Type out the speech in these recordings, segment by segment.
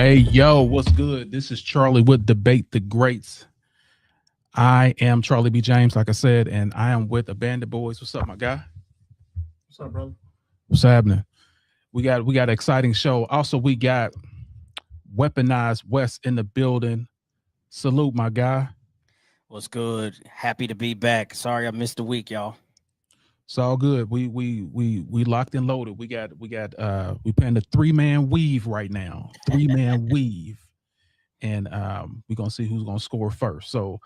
Hey, yo, what's good? This is Charlie with Debate the Greats. I am Charlie B. James, like I said, and I am with the Bandit Boys. What's up, my guy? What's up, brother? What's happening? We got an exciting show. Also, we got Weaponized West in the building. Salute, my guy. What's good? Happy to be back. Sorry I missed a week, y'all. It's all good. We locked and loaded. We playing the three-man weave right now. Three-man weave. And we're gonna see who's gonna score first. So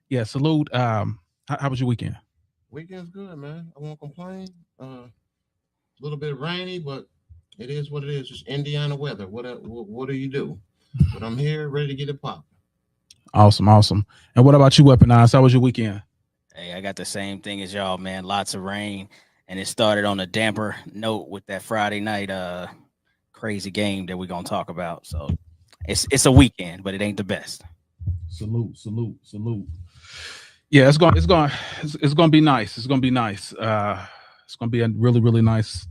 yeah, salute. How was your weekend? Weekend's good, man. I won't complain. A little bit rainy, but it is what it is. It's Indiana weather. What do you do? But I'm here, ready to get it popping. Awesome, awesome. And what about you, Weaponized? How was your weekend? Hey, I got the same thing as y'all, man. Lots of rain, and it started on a damper note with that Friday night crazy game that we're gonna talk about. So it's a weekend, but it ain't the best. Salute, salute, salute. Yeah, it's gonna be nice. It's gonna be nice. It's gonna be a really nice,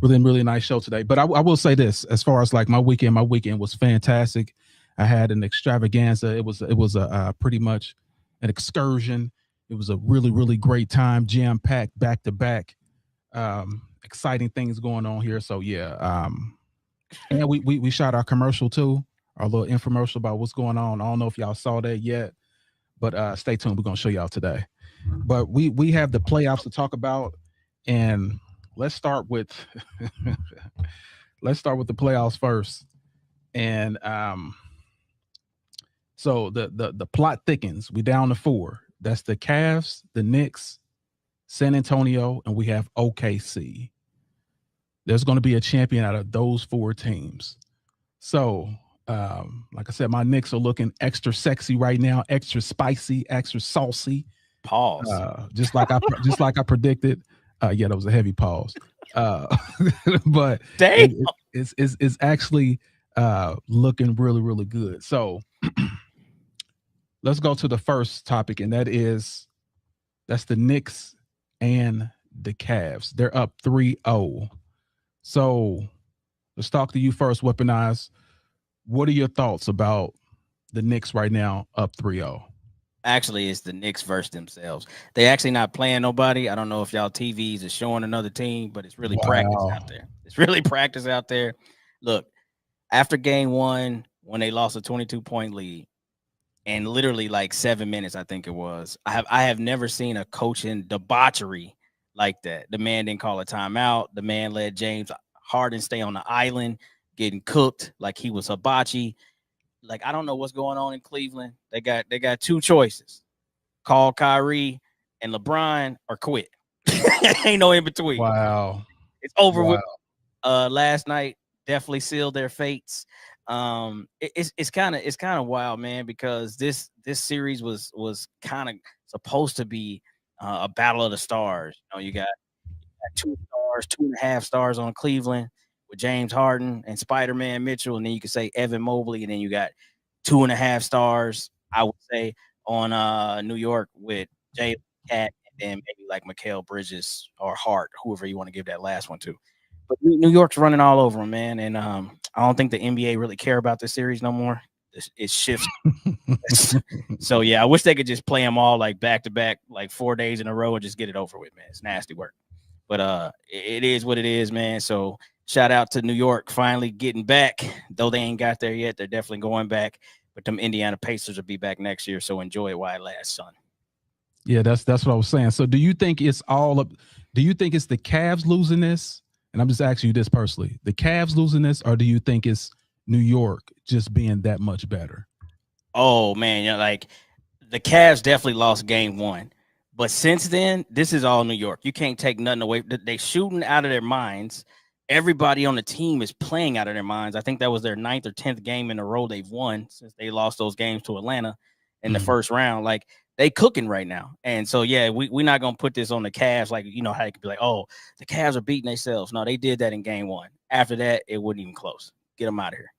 really nice show today. But I will say this: as far as like my weekend was fantastic. I had an extravaganza. It was a pretty much an excursion. It was a really great time, jam packed, back to back. Exciting things going on here. So yeah, and we shot our commercial too, our little infomercial about what's going on. I don't know if y'all saw that yet, but stay tuned. We're gonna show y'all today. But we have the playoffs to talk about, and let's start with let's start with the playoffs first. And so the plot thickens. We down to four. That's the Cavs, the Knicks, San Antonio, and we have OKC. There's going to be a champion out of those four teams. So, like I said, my Knicks are looking extra sexy right now, extra spicy, extra saucy. Pause. Just like I predicted. Yeah, that was a heavy pause. But Damn. it's actually looking really good. So let's go to the first topic, and that's the Knicks and the Cavs. They're up 3-0. So let's talk to you first, Weaponize. What are your thoughts about the Knicks right now, up 3-0? Actually, it's the Knicks versus themselves. They actually not playing nobody. I don't know if y'all TVs is showing another team, but it's really practice Wow. out there. It's really practice out there. Look, after game one, when they lost a 22-point lead, and literally like 7 minutes, I think it was. I have never seen a coaching debauchery like that. The man didn't call a timeout. The man let James Harden stay on the island, getting cooked like he was hibachi. Like, I don't know what's going on in Cleveland. They got two choices: call Kyrie and LeBron, or quit. Ain't no in between. Wow. It's over Wow. with. Last night definitely sealed their fates. It's kind of wild, man, because this series was kind of supposed to be a battle of the stars. You know, you got two stars, 2.5 stars on Cleveland with James Harden and Spider-Man Mitchell, and then you could say Evan Mobley, and then you got 2.5 stars, I would say, on New York with Jay Cat, and then maybe like Mikal Bridges or Hart, whoever you want to give that last one to. But New York's running all over them, man, and I don't think the NBA really care about this series no more. It shifts. So yeah, I wish they could just play them all like back to back, like 4 days in a row, and just get it over with, man. It's nasty work. But it is what it is, man. So shout out to New York finally getting back. Though they ain't got there yet, they're definitely going back. But them Indiana Pacers will be back next year, so enjoy it while it lasts, son. Yeah, that's what I was saying. So do you think it's all up? Do you think it's the Cavs losing this? And I'm just asking you this personally: the Cavs losing this, or do you think it's New York just being that much better? Oh man, you know, like the Cavs definitely lost game one. But since then, this is all New York. You can't take nothing away. They shooting out of their minds. Everybody on the team is playing out of their minds. I think that was their ninth or 10th game in a row they've won since they lost those games to Atlanta in the first round. Like, they cooking right now. And so, yeah, we're not going to put this on the Cavs. Like, you know, how it could be like, oh, the Cavs are beating themselves. No, they did that in game one. After that, it wasn't even close. Get them out of here.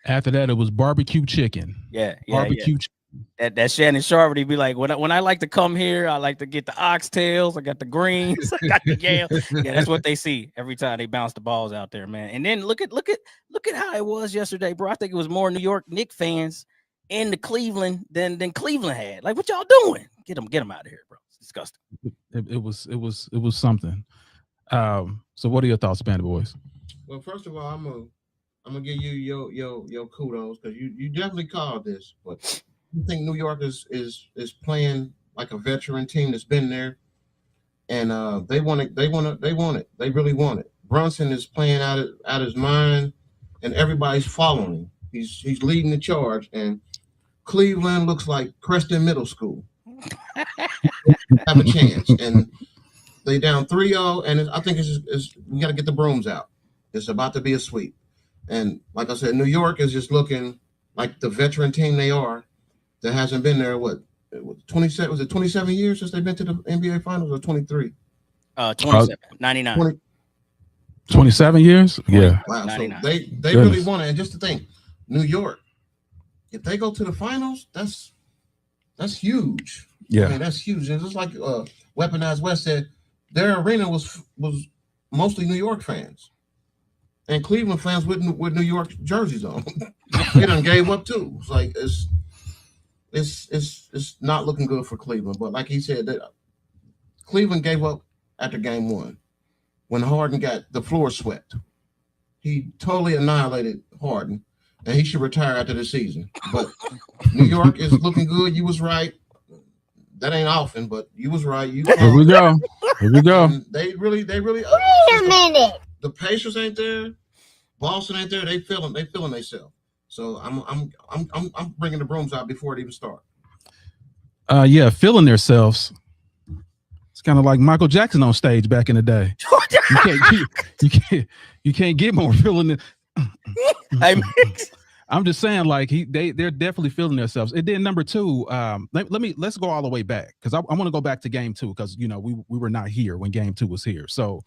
After that, it was barbecue chicken. Yeah. Barbecue chicken. that Shannon Sharp, he'd be like, when I like to come here, I like to get the oxtails, I got the greens, I got the yams. Yeah, that's what they see every time they bounce the balls out there, man. And then look at how it was yesterday, bro. I think it was more New York Knicks fans in the Cleveland than Cleveland had. Like, what y'all doing? Get them out of here, bro. It's disgusting. It was something. So what are your thoughts, Panda Boys? Well, first of all, I'm gonna give you your kudos because you definitely called this, but I think New York is playing like a veteran team that's been there, and they want it. They really want it. Brunson is playing out his mind, and everybody's following him. He's leading the charge, and Cleveland looks like Creston Middle School. Have a chance, and they down 3-0, and I think it's we got to get the brooms out. It's about to be a sweep, and like I said, New York is just looking like the veteran team they are. That hasn't been there. What 27? Was it 27 years since they've been to the NBA Finals, or 23? 27, 99. 27 years. Yeah. Wow. So they really want it. And just to think, New York, if they go to the finals, that's huge. Yeah. I mean, that's huge. And just like Weaponized West said, their arena was mostly New York fans. And Cleveland fans with New York jerseys on. They done gave up too. It's like it's not looking good for Cleveland. But like he said, that Cleveland gave up after game 1 when Harden got the floor swept. He totally annihilated Harden, and he should retire after the season. But New York is looking good. You was right. That ain't often, but you was right. Here we go. And they really. Wait a minute. The Pacers ain't there. Boston ain't there. They feeling themselves. So I'm bringing the brooms out before it even starts. Yeah, feeling themselves. It's kind of like Michael Jackson on stage back in the day. You can't get more feeling. I'm just saying, like they're definitely feeling themselves. And then number 2, let's go all the way back because I want to go back to game 2 because we were not here when game 2 was here. So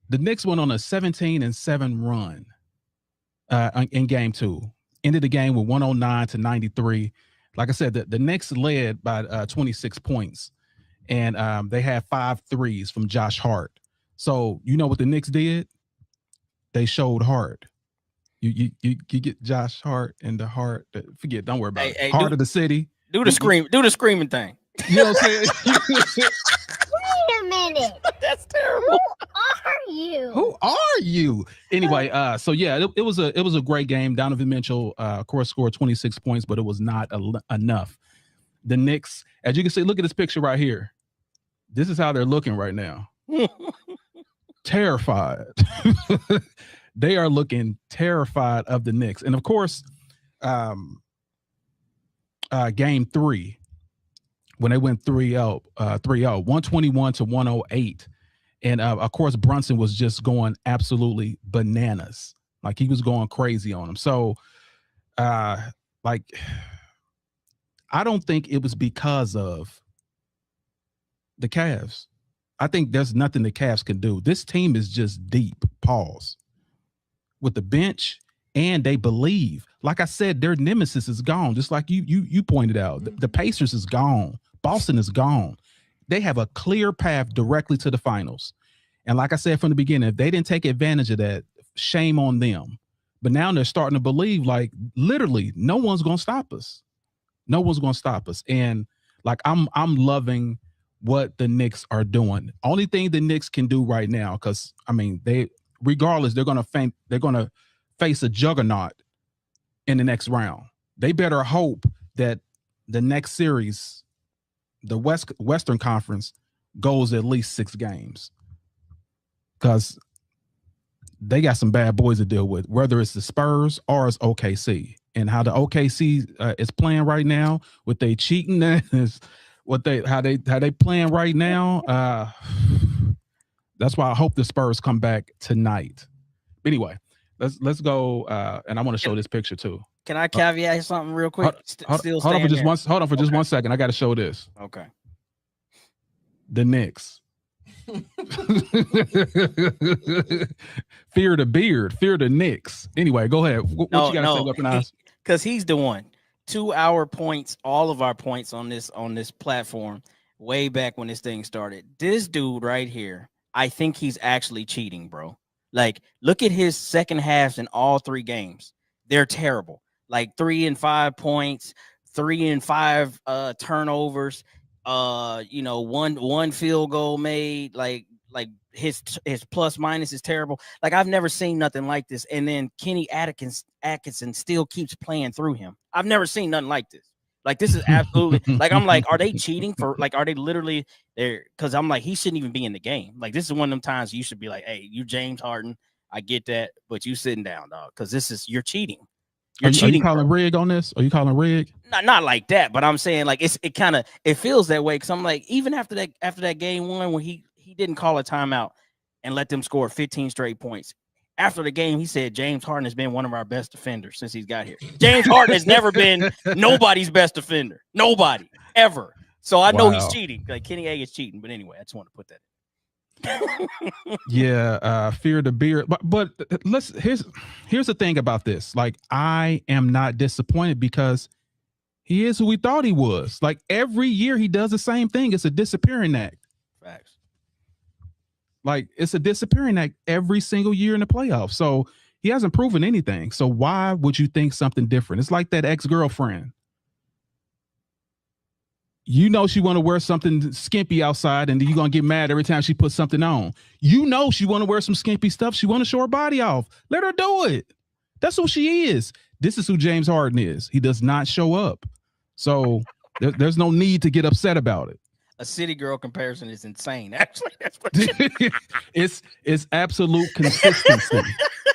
the Knicks went on a 17-7 run in game 2. Ended the game with 109-93. Like I said, the Knicks led by 26 points, and they had 5 threes from Josh Hart. So you know what the Knicks did? They showed Hart. You get Josh Hart and the Hart. Forget, don't worry about it. Heart of the city. Do the screaming thing. You know what I'm saying? Wait a minute. That's terrible. Who are you? Anyway, so yeah, it was a great game. Donovan Mitchell, of course, scored 26 points, but it was not enough. The Knicks, as you can see, look at this picture right here. This is how they're looking right now. Terrified. They are looking terrified of the Knicks. And of course, game 3, when they went 3-0, 121-108. And of course, Brunson was just going absolutely bananas. Like he was going crazy on him. So like, I don't think it was because of the Cavs. I think there's nothing the Cavs can do. This team is just deep. Pause. With the bench, and they believe. Like I said, their nemesis is gone. Just like you pointed out, the Pacers is gone. Boston is gone. They have a clear path directly to the finals. And like I said from the beginning, if they didn't take advantage of that, shame on them. But now they're starting to believe, like, literally, no one's going to stop us. No one's going to stop us. And like, I'm loving what the Knicks are doing. Only thing the Knicks can do right now, because I mean, regardless, they're going to face a juggernaut in the next round. They better hope that the next series, the Western Conference, goes at least 6 games, because they got some bad boys to deal with, whether it's the Spurs or it's OKC. And how the OKC is playing right now with they cheating, is how they playing right now. That's why I hope the Spurs come back tonight. Anyway, let's go. And I want to show this picture too. Can I caveat something real quick? Hold on for just 1 second. I got to show this. Okay. The Knicks. Fear the beard. Fear the Knicks. Anyway, go ahead. What you got to say, Weaponized? Because he's the one. 2-hour points, all of our points on this platform, way back when this thing started. This dude right here, I think he's actually cheating, bro. Like, look at his second halves in all 3 games. They're terrible. Like 3 and 5 points, 3 and 5 turnovers, one field goal made, like his plus minus is terrible. Like, I've never seen nothing like this. And then Kenny Atkinson still keeps playing through him. I've never seen nothing like this. Like, this is absolutely like, I'm like, are they cheating for, like, are they literally there? Because I'm like, he shouldn't even be in the game. Like, this is one of them times you should be like, hey, you James Harden, I get that, but you sitting down, dog, because you're cheating. Are you calling rig on this? Are you calling rig? Not like that, but I'm saying, like, it feels that way, because I'm like, even after that game 1 when he didn't call a timeout and let them score 15 straight points. After the game, he said James Harden has been one of our best defenders since he's got here. James Harden has never been nobody's best defender. Nobody, ever. So I know he's cheating. Like, Kenny A is cheating. But anyway, I just want to put that in. Yeah, fear the beard. But here's the thing about this. Like, I am not disappointed because he is who we thought he was. Like, every year he does the same thing. It's a disappearing act. Facts. Like, it's a disappearing act every single year in the playoffs. So he hasn't proven anything. So why would you think something different? It's like that ex-girlfriend. You know she want to wear something skimpy outside, and you're going to get mad every time she puts something on. You know she want to wear some skimpy stuff. She want to show her body off. Let her do it. That's who she is. This is who James Harden is. He does not show up. So there's no need to get upset about it. A city girl comparison is insane. Actually, that's what it's absolute consistency.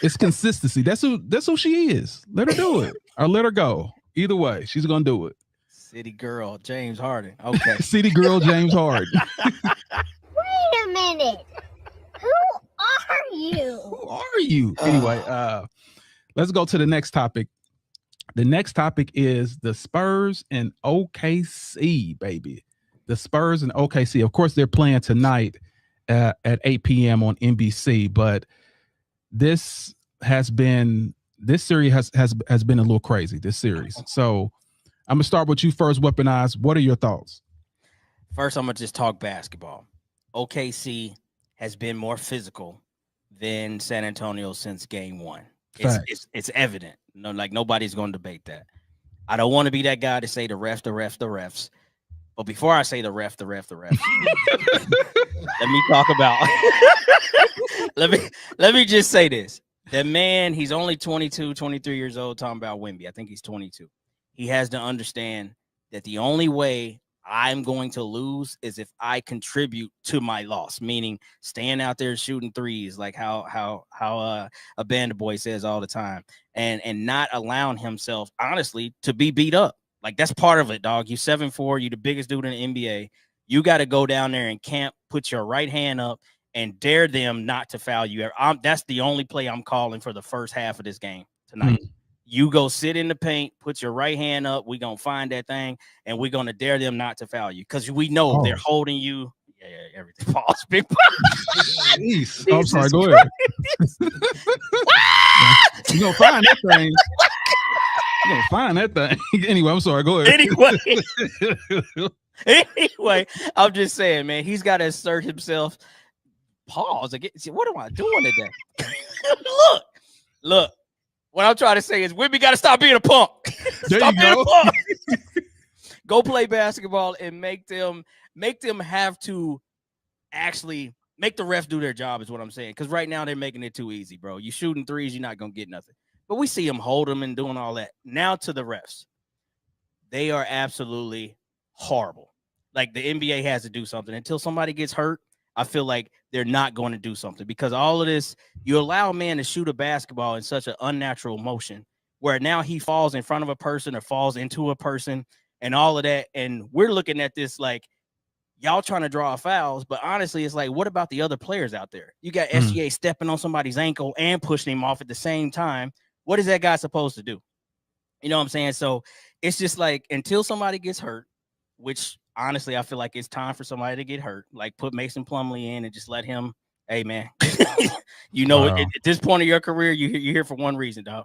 It's consistency. That's who she is. Let her do it or let her go. Either way, she's gonna do it. City girl, James Harden. Okay. City girl, James Harden. Wait a minute. Who are you? Who are you? Anyway, let's go to the next topic. The next topic is the Spurs and OKC, baby. The Spurs and OKC. Of course, they're playing tonight at 8 p.m. on NBC. But this series has been a little crazy. This series. So I'm gonna start with you first, Weaponized. What are your thoughts? First, I'm gonna just talk basketball. OKC has been more physical than San Antonio since game 1. It's evident. No, like, nobody's gonna debate that. I don't want to be that guy to say the refs. But before I say the ref, let me talk about. let me just say this. The man, he's only 22, 23 years old, talking about Wemby. I think he's 22. He has to understand that the only way I'm going to lose is if I contribute to my loss, meaning staying out there shooting threes, like how a Band Boy says all the time, and not allowing himself, honestly, to be beat up. Like, that's part of it, dog. You 7'4", you the biggest dude in the NBA. You got to go down there and camp, put your right hand up, and dare them not to foul you. That's the only play I'm calling for the first half of this game tonight. You go sit in the paint, put your right hand up. We're going to find that thing, and we're going to dare them not to foul you, because we know they're holding you. Yeah, everything falls. Big Jeez. I'm sorry, go ahead. You're going to find that thing. You're going to find that thing. Anyway, I'm sorry, go ahead. Anyway, I'm just saying, man, he's got to assert himself. Pause. What am I doing today? Look. What I'm trying to say is, Wemby got to stop being a punk. Stop being a punk. Go play basketball and make them have to actually make the refs do their job, is what I'm saying. Because right now they're making it too easy, bro. You shooting threes, you're not gonna get nothing. But we see them hold them and doing all that. Now to the refs, they are absolutely horrible. Like, the NBA has to do something. Until somebody gets hurt, I feel like they're not going to do something, because all of this, you allow a man to shoot a basketball in such an unnatural motion where now he falls in front of a person or falls into a person and all of that. And we're looking at this like, y'all trying to draw fouls, but honestly, it's like, what about the other players out there? You got SGA stepping on somebody's ankle and pushing him off at the same time. What is that guy supposed to do? You know what I'm saying? So it's just like, until somebody gets hurt, which honestly, I feel like it's time for somebody to get hurt. Like, put Mason Plumlee in and just let him, hey, man, at this point of your career, you're here for one reason, dog.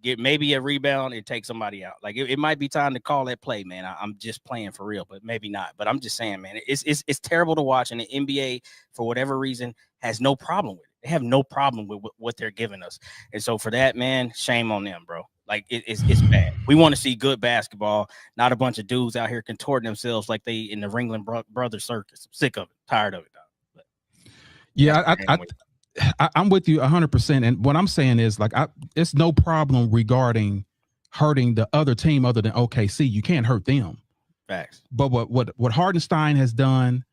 get maybe a rebound and take somebody out. Like it might be time to call that play, man. I'm just playing for real, but maybe not. But I'm just saying, man, it's terrible to watch, and the NBA for whatever reason has no problem with it. They have no problem with what they're giving us, and so for that, man, shame on them, bro. Like it's bad. We want to see good basketball, not a bunch of dudes out here contorting themselves like they in the Ringling Brothers circus. I'm sick of it, tired of it, dog. But yeah, I'm with you 100%. And what I'm saying is, like, it's no problem regarding hurting the other team other than OKC. You can't hurt them. Facts. But what Hardenstein has done,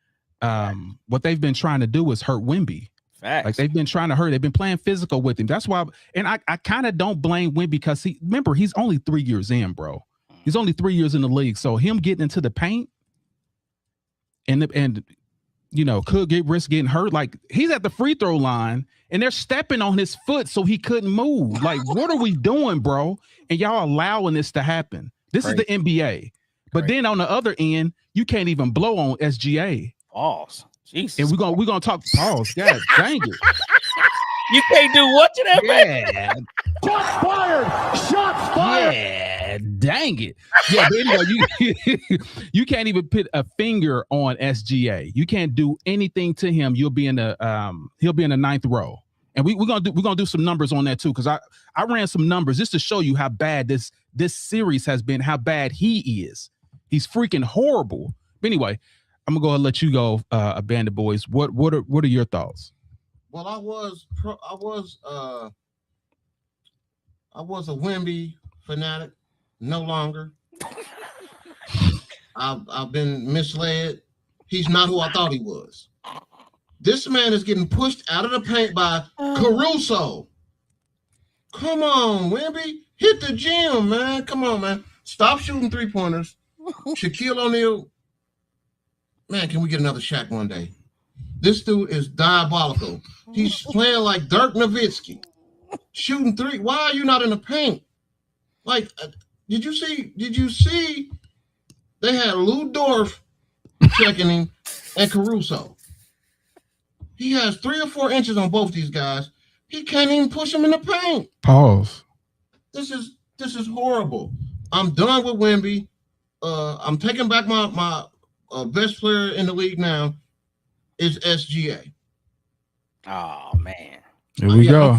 what they've been trying to do is hurt Wemby. Facts. Like they've been trying to hurt. They've been playing physical with him. That's why. And I kind of don't blame Wemby because he's only 3 years in, bro. He's only 3 years in the league. So him getting into the paint and you know, could risk getting hurt. Like he's at the free throw line and they're stepping on his foot so he couldn't move. Like, what are we doing, bro? And y'all allowing this to happen. This is the NBA. But then on the other end, you can't even blow on SGA. Pause. Jesus. And we're gonna talk pause. God dang it. You can't do what to that man? Yeah. Shots fired! Shots fired! Yeah, dang it. Yeah, but anyway, you can't even put a finger on SGA. You can't do anything to him. He'll be in the ninth row. And we're gonna do some numbers on that too, because I ran some numbers just to show you how bad this series has been, how bad he is. He's freaking horrible. But anyway, I'm gonna go ahead and let you go, Bandit Boys. What are your thoughts? Well, I was a Wemby fanatic, no longer. I've been misled. He's not who I thought he was. This man is getting pushed out of the paint by Caruso. Come on, Wemby. Hit the gym, man. Come on, man. Stop shooting three-pointers. Shaquille O'Neal. Man, can we get another Shaq one day? This dude is diabolical. He's playing like Dirk Nowitzki. Shooting three. Why are you not in the paint? Like, did you see they had Lou Dort checking him and Caruso. He has 3 or 4 inches on both these guys. He can't even push him in the paint. Pause. This is horrible. I'm done with Wemby. I'm taking back my best player in the league now is SGA. Oh man. Here we go.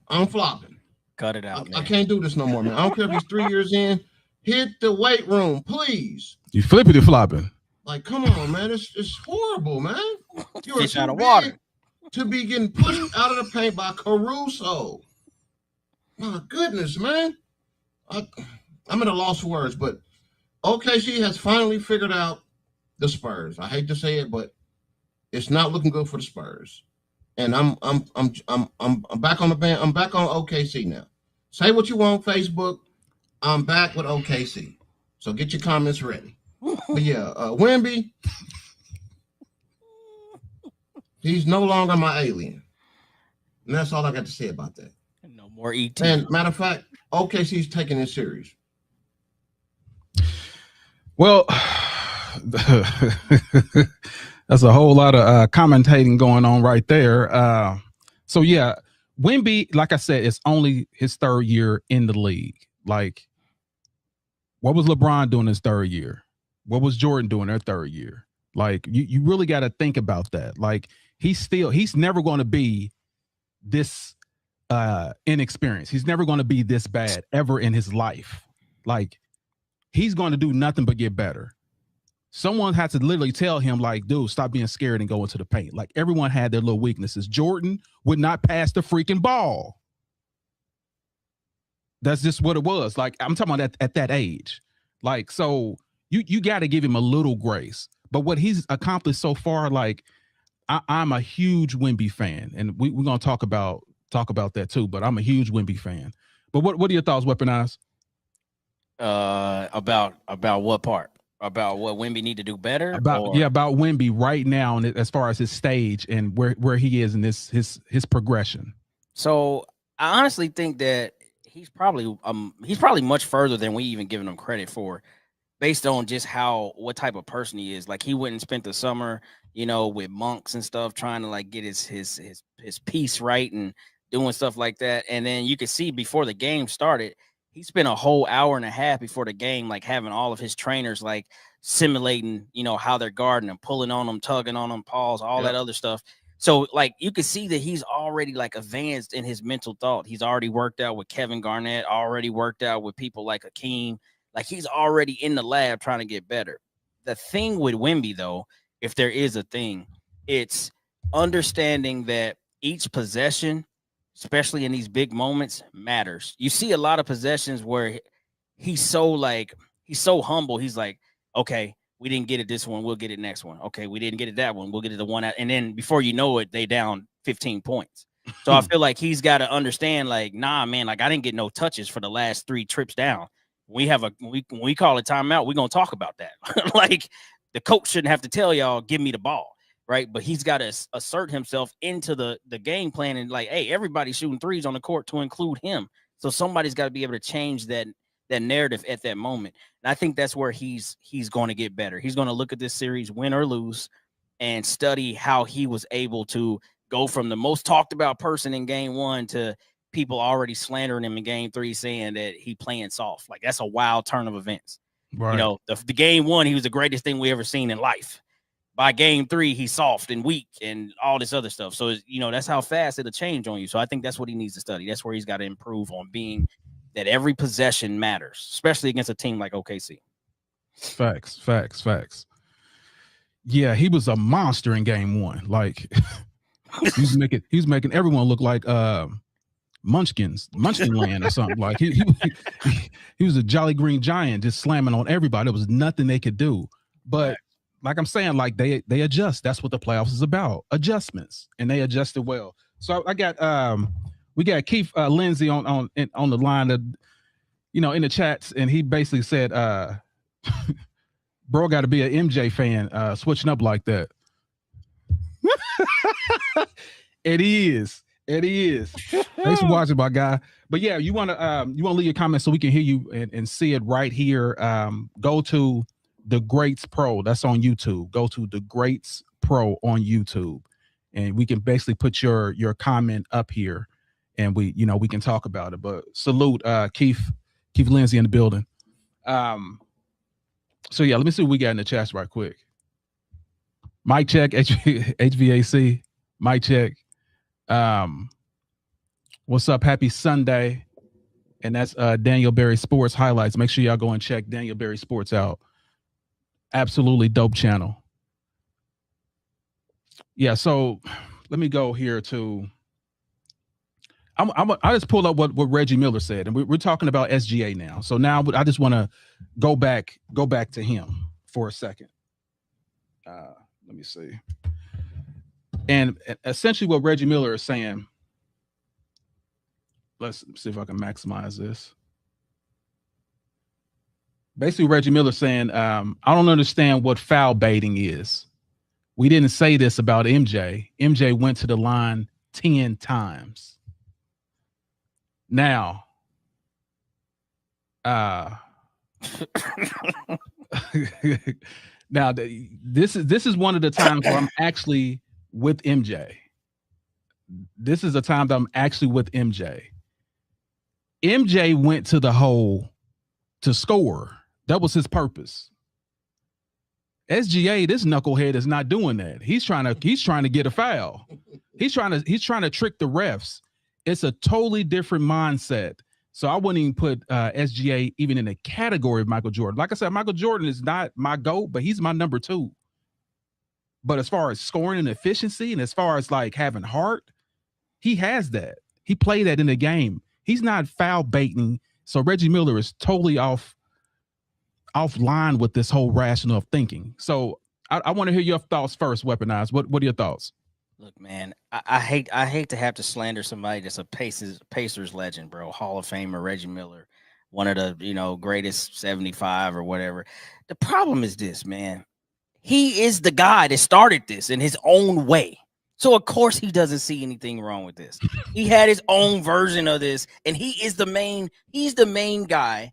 I'm flopping. Cut it out. I can't do this no more, man. I don't care if he's 3 years in. Hit the weight room, please. You flippity flopping. Like, come on, man. It's horrible, man. You're Fish out of water. To be getting pushed out of the paint by Caruso. My goodness, man. I'm at a loss for words, but OKC has finally figured out the Spurs. I hate to say it, but it's not looking good for the Spurs. And I'm back on the band. I'm back on OKC now. Say what you want, Facebook. I'm back with OKC. So get your comments ready. But yeah, Wemby, he's no longer my alien. And that's all I got to say about that. No more ET. And matter of fact, OKC's taking it serious. Well, that's a whole lot of commentating going on right there. So yeah, Wemby, like I said, it's only his 3rd year in the league. Like, what was LeBron doing his 3rd year? What was Jordan doing their 3rd year? Like, you really got to think about that. Like, he's never going to be this inexperienced. He's never going to be this bad ever in his life. Like, he's going to do nothing but get better. Someone had to literally tell him, like, dude, stop being scared and go into the paint. Like, everyone had their little weaknesses. Jordan would not pass the freaking ball. That's just what it was. Like, I'm talking about at that age. Like, so you got to give him a little grace. But what he's accomplished so far, like, I'm a huge Wemby fan, and we're gonna talk about that too. But I'm a huge Wemby fan. But what are your thoughts, Weaponize? About what part? About what Wemby need to do better? About Wemby right now, and as far as his stage and where he is in his progression. So I honestly think that he's probably much further than we even giving him credit for, based on just what type of person he is. Like, he went and spent the summer, with monks and stuff, trying to like get his piece right and doing stuff like that. And then you could see before the game started, he spent a whole hour and a half before the game, like having all of his trainers like simulating, how they're guarding and pulling on them, tugging on them, pause, all that other stuff. So like you can see that he's already like advanced in his mental thought. He's already worked out with Kevin Garnett, already worked out with people like Hakeem. Like he's already in the lab trying to get better. The thing with Wemby, though, if there is a thing, it's understanding that each possession, especially in these big moments, matters. You see a lot of possessions where he's so humble. He's like, okay, we didn't get it this one, we'll get it next one. Okay, we didn't get it that one, we'll get it the one out. And then before you know it, they down 15 points. So I feel like he's got to understand, like, nah, man, like I didn't get no touches for the last 3 trips down. When we call a timeout, we're gonna talk about that. Like the coach shouldn't have to tell y'all, give me the ball. Right. But he's got to assert himself into the game plan and like, hey, everybody's shooting threes on the court to include him. So somebody's got to be able to change that narrative at that moment. And I think that's where he's going to get better. He's going to look at this series, win or lose, and study how he was able to go from the most talked about person in game 1 to people already slandering him in game 3, saying that he playing soft. Like that's a wild turn of events. Right. The game 1, he was the greatest thing we ever seen in life. By game 3, he's soft and weak and all this other stuff. So, that's how fast it'll change on you. So I think that's what he needs to study. That's where he's got to improve on, being that every possession matters, especially against a team like OKC. Facts. Yeah, he was a monster in game 1. Like he's making everyone look like Munchkin Land or something. Like he was a Jolly Green Giant, just slamming on everybody. There was nothing they could do. But like I'm saying, like they adjust. That's what the playoffs is about, adjustments, and they adjusted well. So I got we got Keith Lindsay on the line, in the chats, and he basically said, "Bro, got to be an MJ fan, switching up like that." It is. Thanks for watching, my guy. But yeah, you want to leave your comments so we can hear you and see it right here. Go to The Greats Pro. That's on YouTube. Go to The Greats Pro on YouTube, and we can basically put your comment up here, and we can talk about it. But salute Keith Lindsay in the building. So yeah, let me see what we got in the chats right quick. Mic check, HVAC. Mic check. What's up? Happy Sunday. And that's Daniel Berry Sports Highlights. Make sure y'all go and check Daniel Berry Sports out. Absolutely dope channel. Yeah, so let me go here to I just pulled up what Reggie Miller said, and we're talking about SGA now. So now I just want to go back to him for a second. Let me see. And essentially what Reggie Miller is saying, let's see if I can maximize this. Basically, Reggie Miller saying, I don't understand what foul baiting is. We didn't say this about MJ. MJ went to the line 10 times. Now, this is one of the times where I'm actually with MJ. This is a time that I'm actually with MJ. MJ went to the hole to score. That was his purpose. SGA, this knucklehead, is not doing that. He's trying to get a foul. He's trying to trick the refs. It's a totally different mindset. So I wouldn't even put SGA even in a category of Michael Jordan. Like I said, Michael Jordan is not my GOAT, but he's my number 2. But as far as scoring and efficiency, and as far as like having heart, he has that. He played that in the game. He's not foul baiting. So Reggie Miller is totally offline with this whole rational of thinking. So I want to hear your thoughts first, Weaponized. What are your thoughts? Look, man, I hate to have to slander somebody that's a Pacers legend, bro. Hall of Famer Reggie Miller, one of the greatest 75 or whatever. The problem is this, man. He is the guy that started this in his own way. So of course he doesn't see anything wrong with this. He had his own version of this, and he's the main guy.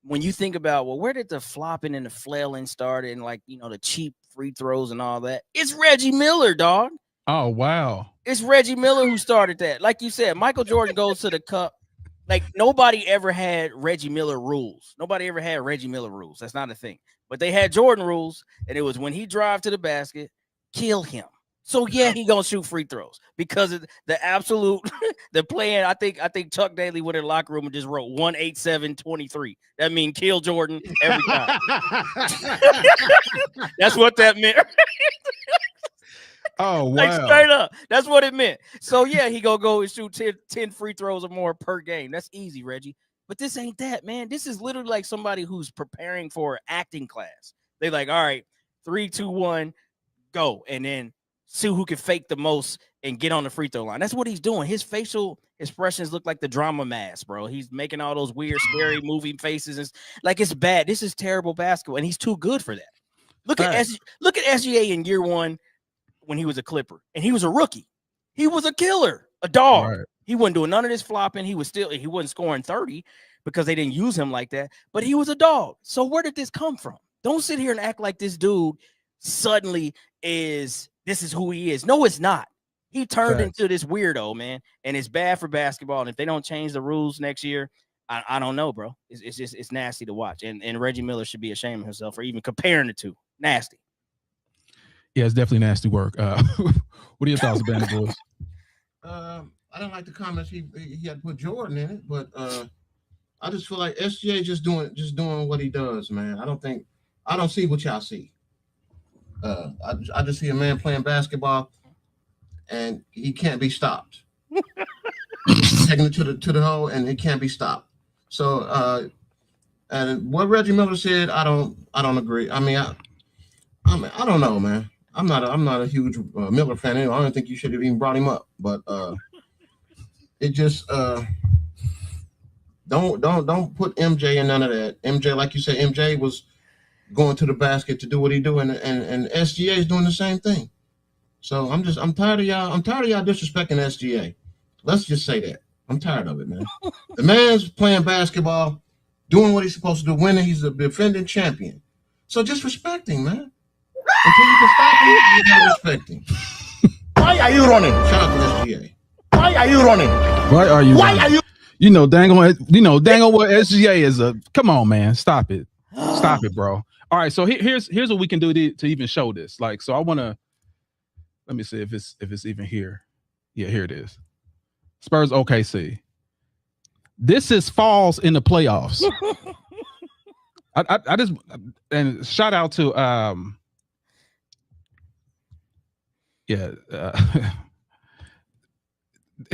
When you think about, well, where did the flopping and the flailing start, and the cheap free throws and all that? It's Reggie Miller, dog. Oh, wow. It's Reggie Miller who started that. Like you said, Michael Jordan goes to the cup. Like nobody ever had Reggie Miller rules. Nobody ever had Reggie Miller rules. That's not a thing. But they had Jordan rules, and it was when he drive to the basket, kill him. So yeah, he gonna shoot free throws because of the absolute the plan. I think Chuck Daly went in the locker room and just wrote 187-23. That means kill Jordan every time. That's what that meant. Oh, wow. Like straight up. That's what it meant. So yeah, he gonna go and shoot 10 free throws or more per game. That's easy, Reggie. But this ain't that, man. This is literally like somebody who's preparing for acting class. They like, all right, 3, 2, 1, go, and then see who can fake the most and get on the free throw line. That's what he's doing. His facial expressions look like the drama mask, bro. He's making all those weird, scary moving faces. It's like it's bad. This is terrible basketball, and he's too good for that. Look at SGA in year 1 when he was a Clipper, and he was a rookie. He was a killer, a dog. Right. He wasn't doing none of this flopping. He wasn't scoring 30 because they didn't use him like that, but he was a dog. So where did this come from? Don't sit here and act like this dude suddenly this is who he is. No, it's not. He turned into this weirdo, man, and it's bad for basketball. And if they don't change the rules next year, I don't know, bro. It's nasty to watch. And Reggie Miller should be ashamed of himself for even comparing the two. Nasty. Yeah, it's definitely nasty work. What are your thoughts, Banner Boys? I don't like the comments he had to put Jordan in it, but I just feel like SGA just doing what he does, man. I don't see what y'all see. I just see a man playing basketball, and he can't be stopped. Taking it to the hole, and it can't be stopped. So, and what Reggie Miller said, I don't agree. I mean, I don't know, man. I'm not a huge Miller fan. Anyway. I don't think you should have even brought him up, but it just don't put MJ in none of that. MJ, like you said, MJ was going to the basket to do what he do, and SGA is doing the same thing. So I'm tired of y'all. I'm tired of y'all disrespecting SGA. Let's just say that. I'm tired of it, man. The man's playing basketball, doing what he's supposed to do, winning. He's a defending champion. So just respect him, man. Until you can stop him, you gotta respect him. Why are you running? Shout out to SGA. Why are you running? Why are you? You know, dang on what SGA is a. Come on, man, stop it, bro. All right, so here's what we can do to even show this. Like, so I want to let me see if it's even here. Yeah, here it is. Spurs OKC. This is falls in the playoffs. I just and shout out to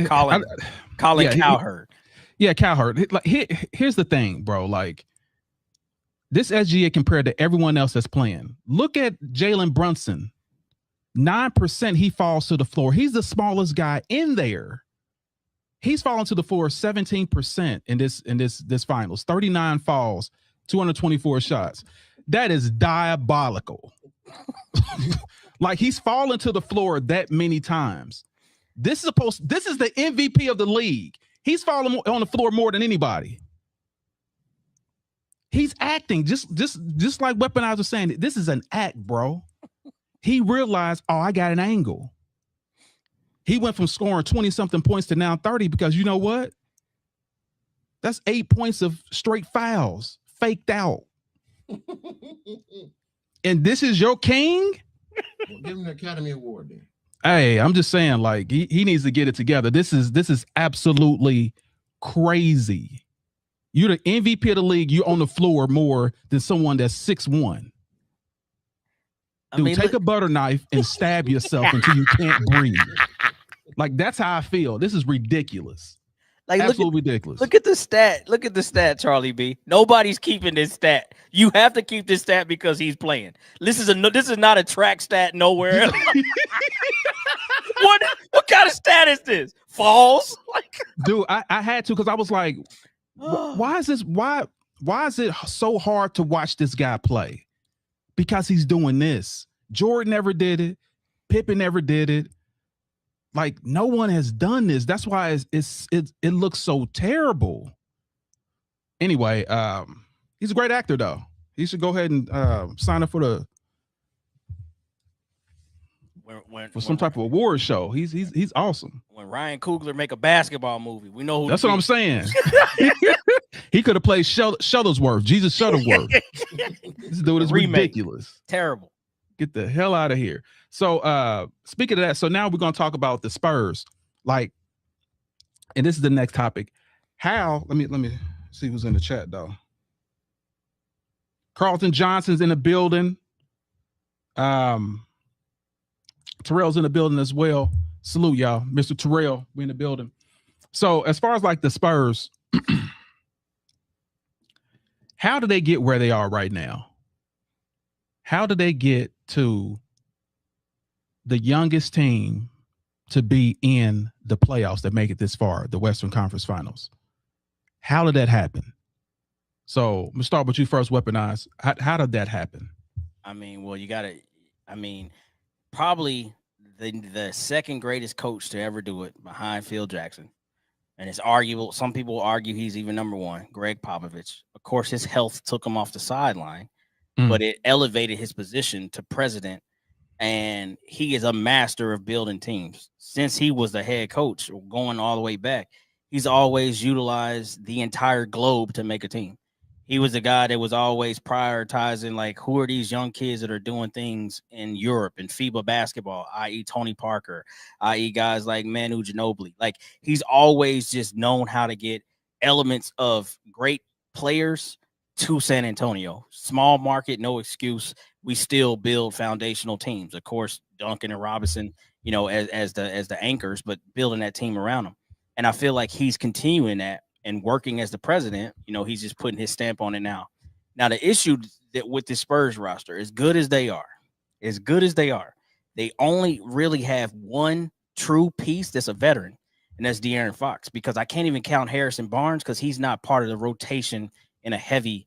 Colin Cowherd. Cowherd. Like, here's the thing, bro. Like, this SGA compared to everyone else that's playing. Look at Jalen Brunson. 9% he falls to the floor. He's the smallest guy in there. He's fallen to the floor 17% in this finals. 39 falls, 224 shots. That is diabolical. Like, he's fallen to the floor that many times. This is the MVP of the league. He's fallen on the floor more than anybody. He's acting just like Weaponizer was saying. This is an act, bro. He realized, I got an angle. He went from scoring 20-something points to now 30 because you know what? That's 8 points of straight fouls, faked out. And this is your king? Well, give him the Academy Award then. Hey, I'm just saying, like, he needs to get it together. This is absolutely crazy. You're the MVP of the league. You're on the floor more than someone that's 6'1". Dude, take a butter knife and stab yourself until you can't breathe. Like, that's how I feel. This is ridiculous. Like, absolutely ridiculous. Look at the stat. Look at the stat, Charlie B. Nobody's keeping this stat. You have to keep this stat because he's playing. This is not a track stat nowhere. What kind of stat is this? Falls? Like, dude, I had to because I was like, why is it so hard to watch this guy play? Because he's doing this. Jordan never did it. Pippen never did it. Like, no one has done this. That's why it looks so terrible. Anyway, he's a great actor though. He should go ahead and sign up for the for some type of award show. He's awesome. When Ryan Coogler make a basketball movie, we know who. That's what I'm saying. He could have played Shuttlesworth, Jesus Shuttleworth. This dude is ridiculous. Terrible. Get the hell out of here. So speaking of that, so now we're gonna talk about the Spurs. Like, and this is the next topic. How? Let me see who's in the chat though. Carlton Johnson's in the building. Terrell's in the building as well. Salute y'all, Mr. Terrell. We in the building. So as far as like the Spurs, how do they get where they are right now? How do they get to the youngest team to be in the playoffs that make it this far, the Western Conference Finals? How did that happen? So I'm gonna start with you first, Weaponize. How did that happen? I mean, well, probably the second greatest coach to ever do it behind Phil Jackson. And it's arguable. Some people argue he's even number one, Greg Popovich. Of course, his health took him off the sideline, but it elevated his position to president. And he is a master of building teams. Since he was the head coach, going all the way back, he's always utilized the entire globe to make a team. He was the guy that was always prioritizing, like, who are these young kids that are doing things in Europe and FIBA basketball, i.e. Tony Parker, i.e. guys like Manu Ginobili. Like, he's always just known how to get elements of great players to San Antonio. Small market, no excuse. We still build foundational teams. Of course, Duncan and Robinson, as the anchors, but building that team around them. And I feel like he's continuing that. And working as the president, he's just putting his stamp on it now. Now, the issue that with the Spurs roster, as good as they are, they only really have one true piece that's a veteran, and that's De'Aaron Fox. Because I can't even count Harrison Barnes because he's not part of the rotation in a heavy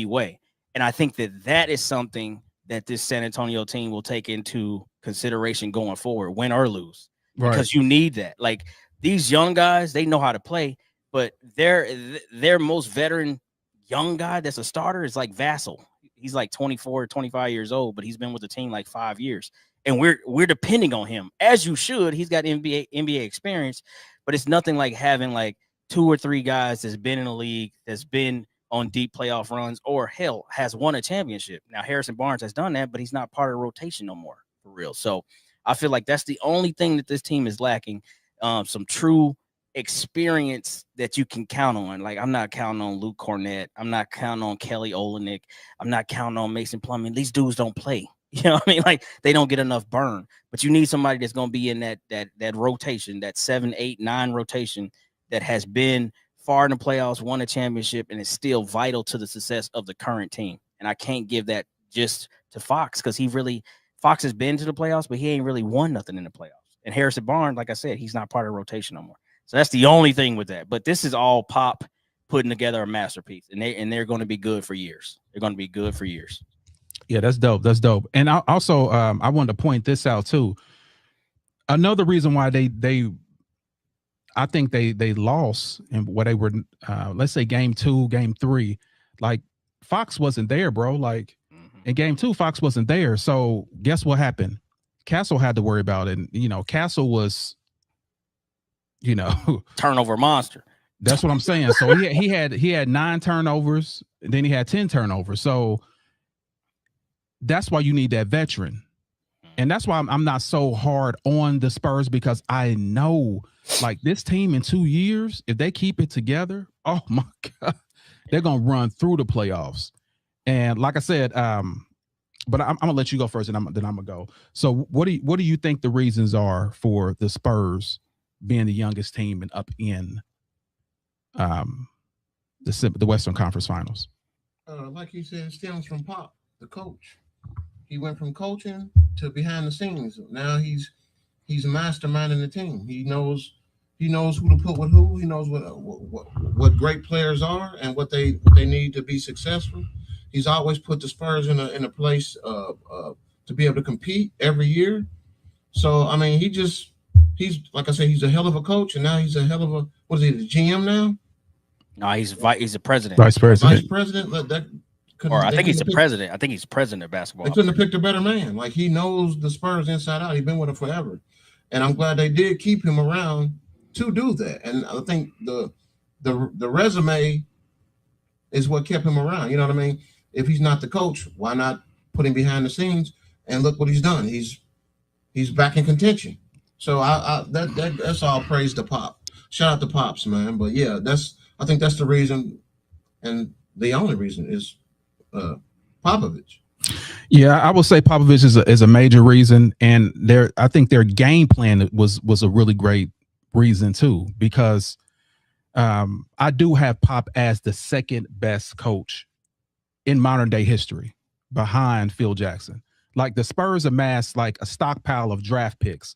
way. And I think that is something that this San Antonio team will take into consideration going forward, win or lose, because you need that. Like, these young guys, they know how to play. But their most veteran young guy that's a starter is like Vassell. He's like 24 or 25 years old, but he's been with the team like 5 years. And we're depending on him, as you should. He's got NBA experience, but it's nothing like having like 2 or 3 guys that's been in the league, that's been on deep playoff runs, or hell, has won a championship. Now, Harrison Barnes has done that, but he's not part of the rotation no more, for real. So I feel like that's the only thing that this team is lacking, some true experience that you can count on. Like, I'm not counting on Luke Cornett. I'm not counting on Kelly Olynyk. I'm not counting on Mason Plumlee. These dudes don't play. You know what I mean? Like, they don't get enough burn. But you need somebody that's going to be in that rotation, that 7, 8, 9 rotation that has been far in the playoffs, won a championship, and is still vital to the success of the current team. And I can't give that just to Fox, because Fox has been to the playoffs, but he ain't really won nothing in the playoffs. And Harrison Barnes, like I said, he's not part of the rotation no more. So that's the only thing with that. But this is all Pop putting together a masterpiece, and they're going to be good for years. They're going to be good for years. Yeah, that's dope. That's dope. And I also I wanted to point this out too. Another reason why I think they lost in what they were, let's say game 2, game 3, like Fox wasn't there, bro. Like in game 2, Fox wasn't there. So guess what happened? Castle had to worry about it. And, Castle was, turnover monster. That's what I'm saying. So he had 9 turnovers, and then he had 10 turnovers. So that's why you need that veteran. And that's why I'm not so hard on the Spurs, because I know, like, this team in 2 years, if they keep it together, oh my God, they're gonna run through the playoffs. And like I said, but I'm gonna let you go first, and then I'm gonna go. So what do you think the reasons are for the Spurs being the youngest team and up in the Western Conference Finals? Like you said, it stems from Pop, the coach. He went from coaching to behind the scenes. Now he's masterminding the team. He knows who to put with who. He knows what great players are and what they need to be successful. He's always put the Spurs in a place to be able to compete every year. So I mean, he's like I said, he's a hell of a coach, and now he's a hell of a, what is he, the GM now? No, he's a president. Vice president. Vice president. Or I think he's the president. I think he's president of basketball. They couldn't have picked a better man. Like, he knows the Spurs inside out. He's been with them forever. And I'm glad they did keep him around to do that. And I think the resume is what kept him around. You know what I mean? If he's not the coach, why not put him behind the scenes? And look what he's done. He's back in contention. So that's all praise to Pop. Shout out to Pops, man. But yeah, I think that's the reason, and the only reason is Popovich. Yeah, I would say Popovich is a major reason, and I think their game plan was a really great reason too, because I do have Pop as the second best coach in modern day history behind Phil Jackson. Like, the Spurs amassed like a stockpile of draft picks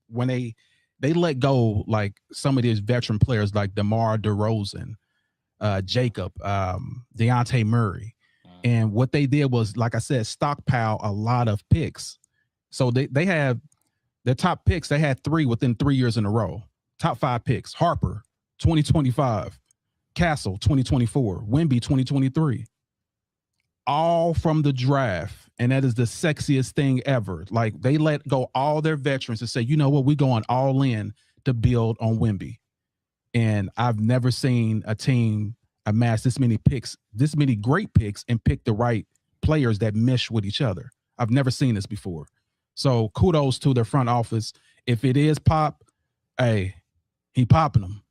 when they let go like some of these veteran players like DeMar DeRozan, Jacob, Dejounte Murray. And what they did was, like I said, stockpile a lot of picks. So they have their top picks. They had 3 within 3 years in a row. Top 5 picks: Harper, 2025, Castle, 2024, Wemby, 2023. All from the draft. And that is the sexiest thing ever. Like, they let go all their veterans and say, you know what, we're going all in to build on Wemby. And I've never seen a team amass this many picks, this many great picks, and pick the right players that mesh with each other. I've never seen this before. So kudos to their front office. If it is Pop, hey, he popping them.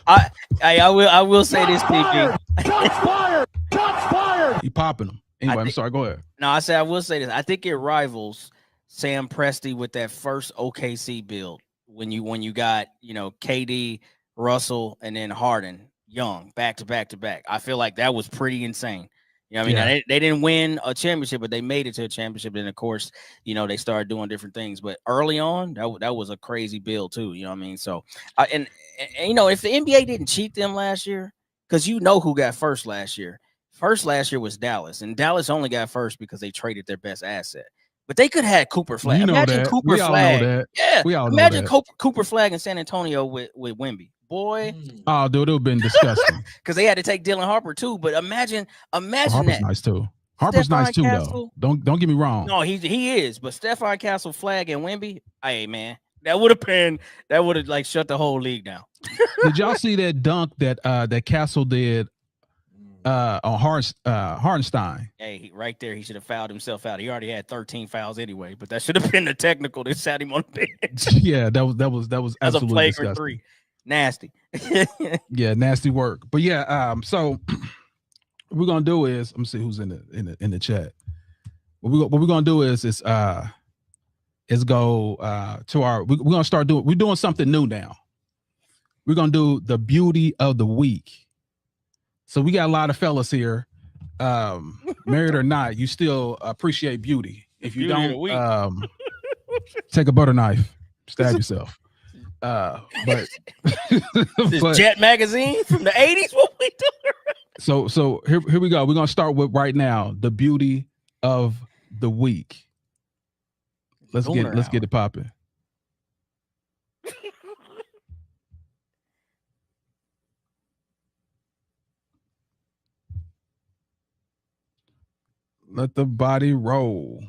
I will say this, PP. Shots fired! Shots fired! He popping them. Anyway, I'm sorry. Go ahead. No, I will say this. I think it rivals Sam Presti with that first OKC build when you got, KD, Russell, and then Harden, Young, back to back to back. I feel like that was pretty insane. You know what I mean? Yeah. Now, they didn't win a championship, but they made it to a championship. And of course, they started doing different things. But early on, that was a crazy build too. You know what I mean? So, and if the NBA didn't cheat them last year, because who got first last year. First last year was Dallas, and Dallas only got first because they traded their best asset. But they could have had Cooper Flag. Imagine Cooper Flag. Yeah, we all imagine Cooper Flag in San Antonio with Wemby. Boy, oh, dude, it would have been disgusting. Because they had to take Dylan Harper too. But imagine Harper's that. Nice too. Harper's nice too, Castle, though. Don't get me wrong. No, he is. But Stephon Castle, Flag, and Wemby, hey man, that would have like shut the whole league down. Did y'all see that dunk that Castle did on Hardenstein? Hey, right there, he should have fouled himself out. He already had 13 fouls anyway, but that should have been the technical that sat him on the bench. Yeah, that was absolutely a flagrant disgusting. 3. Nasty. Yeah, nasty work. But yeah, so what we're gonna do is, let me see who's in the chat. What we're gonna do is go to our. We're gonna start doing. We're doing something new now. We're gonna do the beauty of the week. So we got a lot of fellas here, married or not. You still appreciate beauty. If you don't, take a butter knife, stab yourself. But this Jet magazine from the 80s. What we doing? So here we go. We're gonna start with right now the beauty of the week. Let's get it popping. Let the body roll.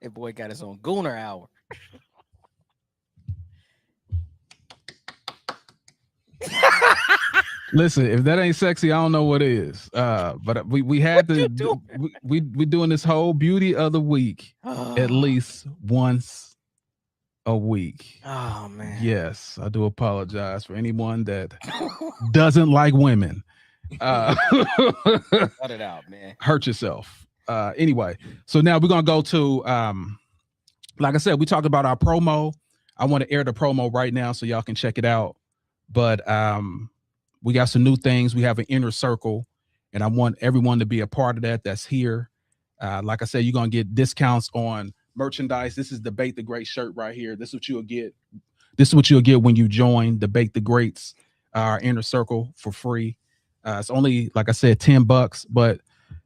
That boy got his own Gooner hour. Listen, if that ain't sexy, I don't know what is. But we had to we doing this whole beauty of the week at least once a week. Oh man. Yes, I do apologize for anyone that doesn't like women. Cut it out, man. Hurt yourself. Anyway, so now we're gonna go to like I said, we talked about our promo. I want to air the promo right now so y'all can check it out. But we got some new things. We have an inner circle, and I want everyone to be a part of that. That's here. Like I said, you're gonna get discounts on merchandise. This is Debate the Great shirt right here. This is what you'll get. This is what you'll get when you join Debate the Greats, our inner circle, for free. It's only, like I said, $10, but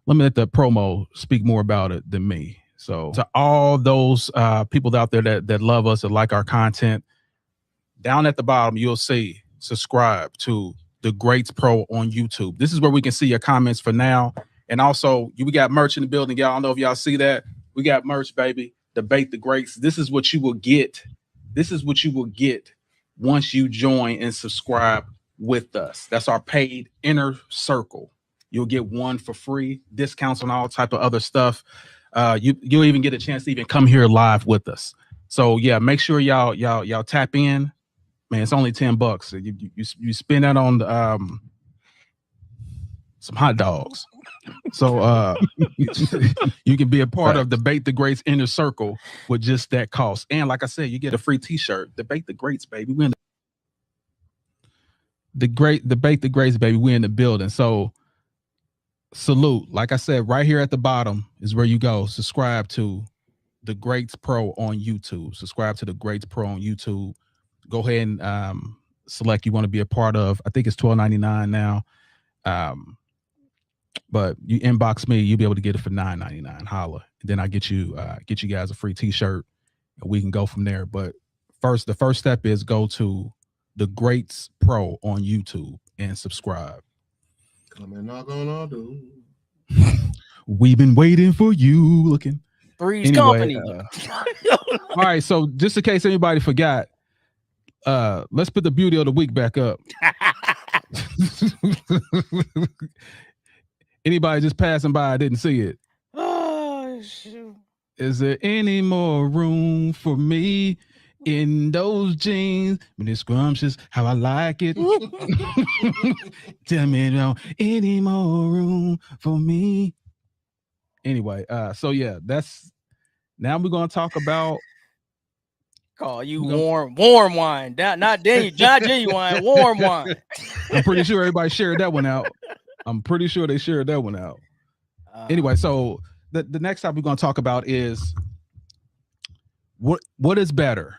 let me let the promo speak more about it than me. So to all those people out there that love us, that like our content, down at the bottom, you'll see subscribe to The Greats Pro on YouTube. This is where we can see your comments for now. And also, we got merch in the building. Y'all, I don't know if y'all see that. We got merch, baby. Debate the Greats. This is what you will get. This is what you will get once you join and subscribe with us. That's our paid inner circle. You'll get one for free, discounts on all type of other stuff. You'll even get a chance to even come here live with us. So yeah, make sure y'all tap in. Man, it's only $10. You spend that on some hot dogs. So you can be a part of Debate the Greats inner circle with just that cost. And like I said, you get a free t-shirt. Debate the Greats, baby. We're in Debate the Greats, baby. We're in the building. So salute. Like I said, right here at the bottom is where you go. Subscribe to the Greats Pro on YouTube. Subscribe to the Greats Pro on YouTube. Go ahead and select you want to be a part of. I think it's $12.99 now. But you inbox me, you'll be able to get it for $9.99. Holla. And then I get you guys a free t-shirt and we can go from there. But the first step is go to the Greats Pro on YouTube and subscribe. Come and knock on our door. We've been waiting for you. Looking. Three's Company. All right. So just in case anybody forgot, let's put the beauty of the week back up. Anybody just passing by didn't see it. Oh, shoot. Is there any more room for me in those jeans? When it's scrumptious, how I like it. Tell me, no, any more room for me? Anyway, so yeah, now we're gonna talk about. Call you warm wine, not genuine, warm wine. I'm pretty sure everybody shared that one out. I'm pretty sure they shared that one out. Anyway, so the next topic we're going to talk about is what is better?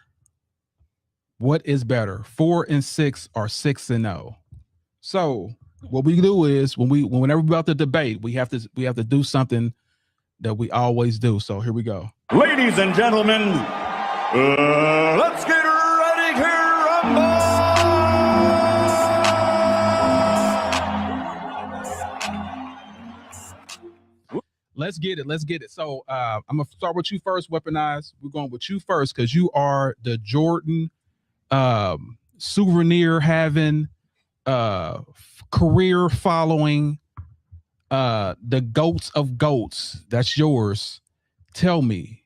What is better, 4-6 or 6-0? So what we do is whenever we're about to debate, we have to do something that we always do. So here we go. Ladies and gentlemen, let's get ready to rumble. Let's get it. So I'm gonna start with you first, Weaponize. We're going with you first because you are the Jordan souvenir having career following the goats of goats. That's yours. Tell me,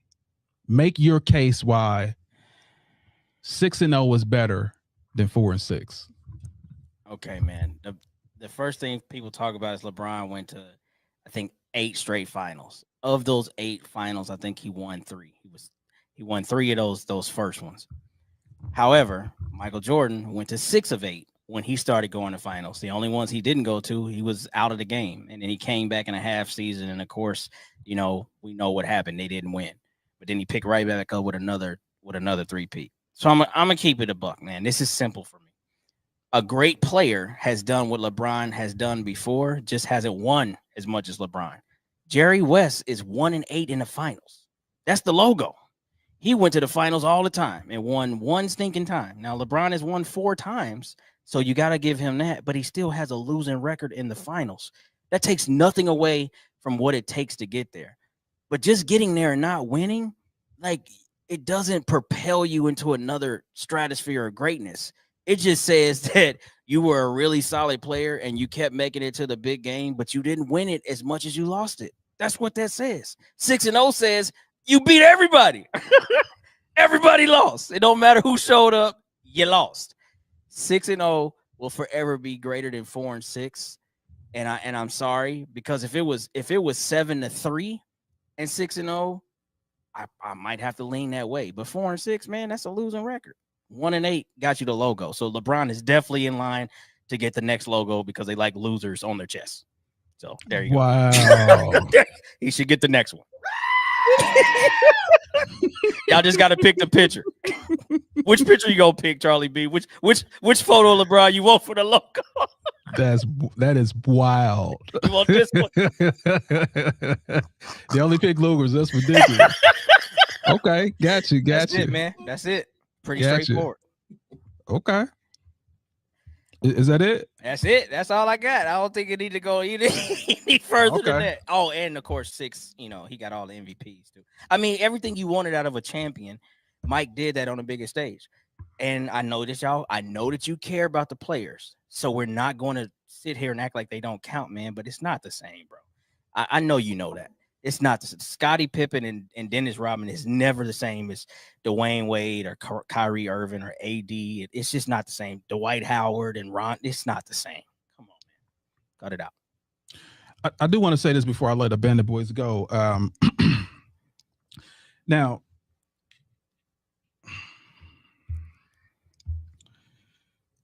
make your case why 6-0 is better than 4-6. Okay, man. The first thing people talk about is LeBron went to, I think, 8 straight finals. Of those 8 finals, I think he won 3. He won 3 of those first ones. However, Michael Jordan went to 6 of 8 when he started going to finals. The only ones he didn't go to, he was out of the game. And then he came back in a half season. And of course, we know what happened. They didn't win. But then he picked right back up with another 3-peat. So I'm gonna keep it a buck, man. This is simple for me. A great player has done what LeBron has done before, just hasn't won as much as LeBron. Jerry West is 1-8 in the finals. That's the logo. He went to the finals all the time and won 1 stinking time. Now, LeBron has won 4 times, so you got to give him that, but he still has a losing record in the finals. That takes nothing away from what it takes to get there. But just getting there and not winning, like, it doesn't propel you into another stratosphere of greatness. It just says that you were a really solid player and you kept making it to the big game, but you didn't win it as much as you lost it. That's what that says. 6-0 says you beat everybody. Everybody lost. It don't matter who showed up, you lost. 6-0 will forever be greater than 4-6. And I'm sorry, because if it was 7-3 and 6-0, I might have to lean that way. But 4-6, man, that's a losing record. 1-8 got you the logo. So LeBron is definitely in line to get the next logo because they like losers on their chest. So there you go. Wow. He should get the next one. Y'all just got to pick the picture. Which picture you gonna pick, Charlie B? Which photo of LeBron you want for the logo? That is wild. You want this one? They only pick logos. That's ridiculous. Okay, got you. That's it, man. That's it. Pretty straightforward. Okay. Is that it? That's it. That's all I got. I don't think it need to go any further than that. Oh, and of course, 6. You know, he got all the MVPs too. I mean, everything you wanted out of a champion, Mike did that on a bigger stage. And I know that y'all. I know that you care about the players, so we're not going to sit here and act like they don't count, man. But it's not the same, bro. I know you know that. It's not the Scottie Pippen and Dennis Rodman is never the same as Dwayne Wade or Kyrie Irving or AD. It's just not the same. Dwight Howard and Ron. It's not the same. Come on, man. Cut it out. I do want to say this before I let the Bandit Boys go. Now,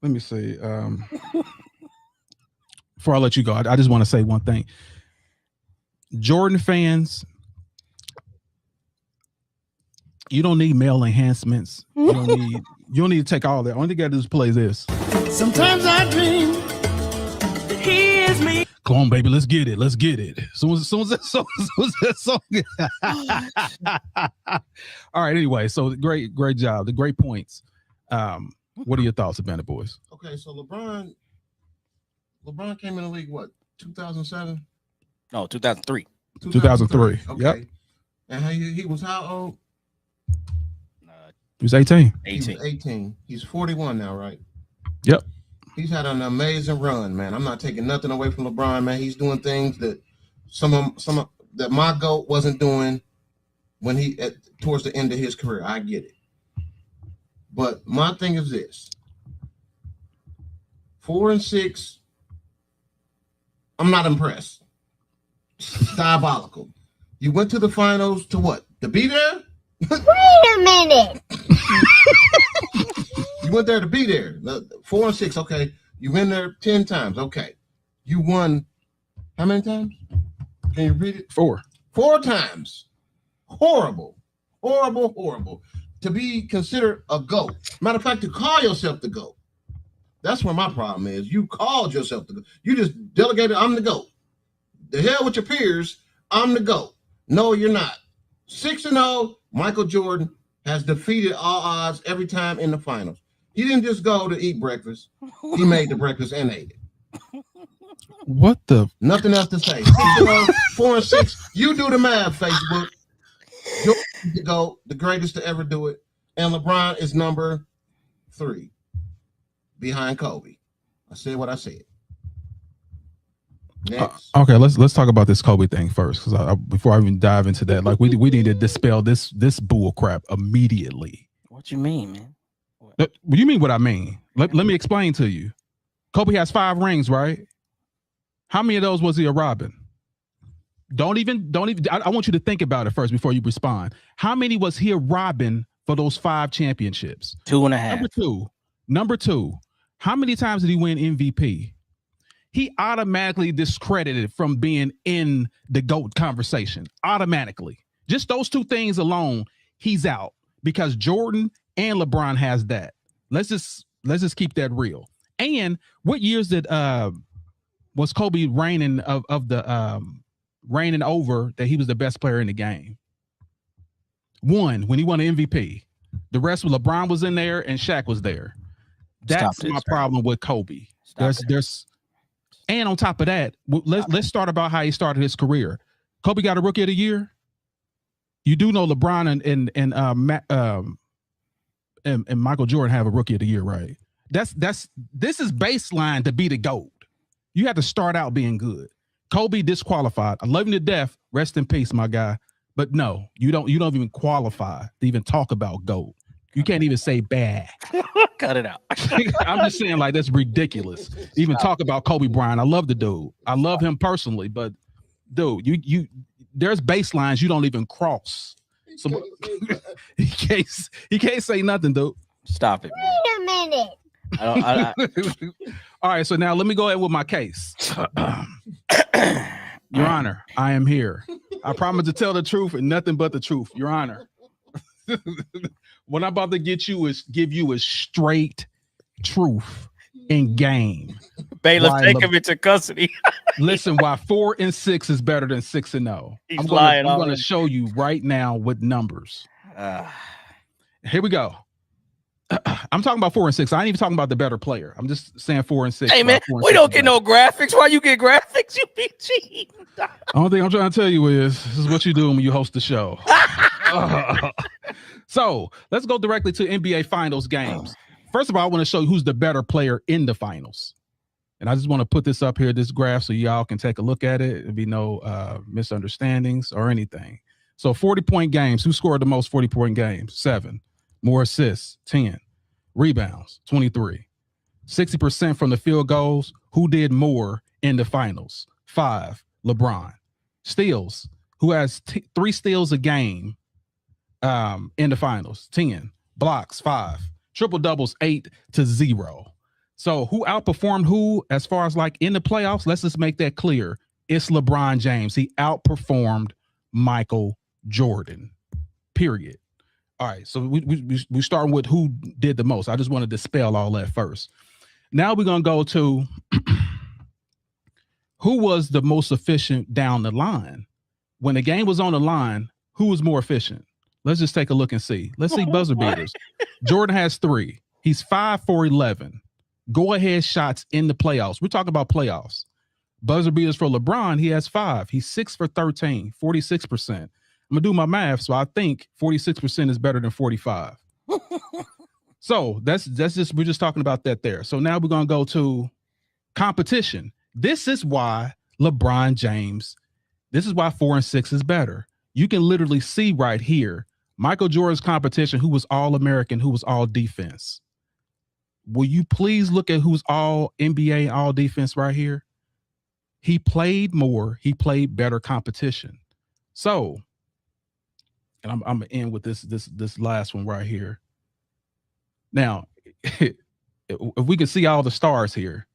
let me see. Before I let you go, I just want to say one thing. Jordan fans, you don't need male enhancements. You don't need to take all that. Only thing you got to do is play this. Sometimes I dream that he is me. Come on, baby, let's get it. Let's get it. As soon as that song. All right. Anyway, so great job. The great points. What are your thoughts, Bandit Boys? Okay, so LeBron came in the league what, 2007? No, 2003. 2003. Okay. Yep. And he was how old? He was 18. 18. He was 18. He's 41 now, right? Yep. He's had an amazing run, man. I'm not taking nothing away from LeBron, man. He's doing things that some of that my GOAT wasn't doing when towards the end of his career. I get it. But my thing is this. 4 and 6. I'm not impressed. Diabolical. You went to the finals to what? To be there? Wait a minute. You went there to be there. 4 and 6, okay. You went there 10 times, okay. You won how many times? Can you read it? 4. 4 times. Horrible. To be considered a GOAT. Matter of fact, to call yourself the GOAT. That's where my problem is. You called yourself the GOAT. You just delegated, I'm the GOAT. The hell with your peers, I'm the GOAT. No, you're not. 6-0, Michael Jordan has defeated all odds every time in the finals. He didn't just go to eat breakfast. He made the breakfast and ate it. What the? Nothing else to say. 6-0, 4 and 6. You do the math, Facebook. Jordan the GOAT, the greatest to ever do it. And LeBron is number 3 behind Kobe. I said what I said. Next. Okay, let's talk about this Kobe thing first, because before I even dive into that, like we need to dispel this bull crap immediately. What you mean, man? What do you mean? What I mean? Let me explain to you. Kobe has 5 rings, right? How many of those was he a Robin? Don't even. I want you to think about it first before you respond. How many was he a Robin for those 5 championships? 2.5. Number two. How many times did he win MVP? He automatically discredited from being in the GOAT conversation. Automatically. Just those 2 things alone, he's out, because Jordan and LeBron has that. Let's just keep that real. And what years did was Kobe reigning reigning over that he was the best player in the game? 1, when he won an MVP. The rest was LeBron was in there and Shaq was there. That's my problem with Kobe. There's and on top of that, let's start about how he started his career. Kobe got a Rookie of the Year. You do know LeBron and Michael Jordan have a Rookie of the Year, right? This is baseline to be the GOAT. You have to start out being good. Kobe disqualified. I love him to death. Rest in peace, my guy. But no, you don't even qualify to even talk about GOAT. You can't even say bad. Cut it out. I'm just saying, like, that's ridiculous. Even talk about Kobe Bryant. I love the dude. I love him personally, but dude, you there's baselines you don't even cross. So he can't say nothing, dude. Stop it. Wait a minute. All right, so now let me go ahead with my case. Your Honor, I am here. I promise to tell the truth and nothing but the truth, Your Honor. What I'm about to give you is straight truth in game. Bailiff, take him into custody. Listen, why 4 and 6 is better than 6-0. I'm going to show you right now with numbers. Here we go. I'm talking about 4 and 6. I ain't even talking about the better player. I'm just saying 4 and 6. Hey man, we don't get no graphics. Why you get graphics? You be cheating. Only thing I'm trying to tell you is this is what you do when you host the show. So let's go directly to NBA Finals games. First of all, I want to show you who's the better player in the finals. And I just want to put this up here, this graph, so y'all can take a look at it. There'll be no misunderstandings or anything. So 40-point games. Who scored the most 40-point games? 7. More assists, 10. Rebounds, 23. 60% from the field goals. Who did more in the finals? 5. LeBron. Steals. Who has 3 steals a game in the finals? 10. Blocks, 5. Triple doubles, 8-0. So who outperformed who as far as like in the playoffs? Let's just make that clear. It's LeBron James. He outperformed Michael Jordan. Period. All right. So we starting with who did the most. I just want to dispel all that first. Now we're gonna go to who was the most efficient down the line. When the game was on the line, who was more efficient? Let's just take a look and see. Let's see buzzer beaters. Jordan has 3. He's 5 for 11. Go ahead shots in the playoffs. We're talking about playoffs. Buzzer beaters for LeBron, he has 5. He's 6 for 13, 46%. I'm gonna do my math, so I think 46% is better than 45. So that's just, we're just talking about that there. So now we're gonna go to competition. This is why LeBron James, this is why 4 and 6 is better. You can literally see right here, Michael Jordan's competition, who was all American, who was all defense. Will you please look at who's all NBA, all defense right here? He played more. He played better competition. So, and I'm gonna end with this last one right here. Now, if we can see all the stars here,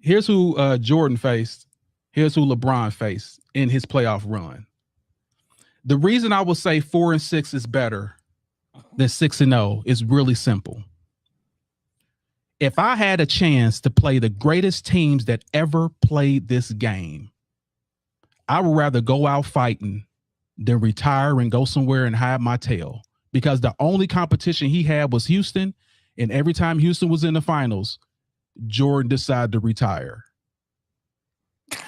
here's who Jordan faced. Here's who LeBron faced in his playoff run. The reason I will say 4 and 6 is better than 6 and 0 is really simple. If I had a chance to play the greatest teams that ever played this game, I would rather go out fighting than retire and go somewhere and hide my tail, because the only competition he had was Houston. And every time Houston was in the finals, Jordan decided to retire.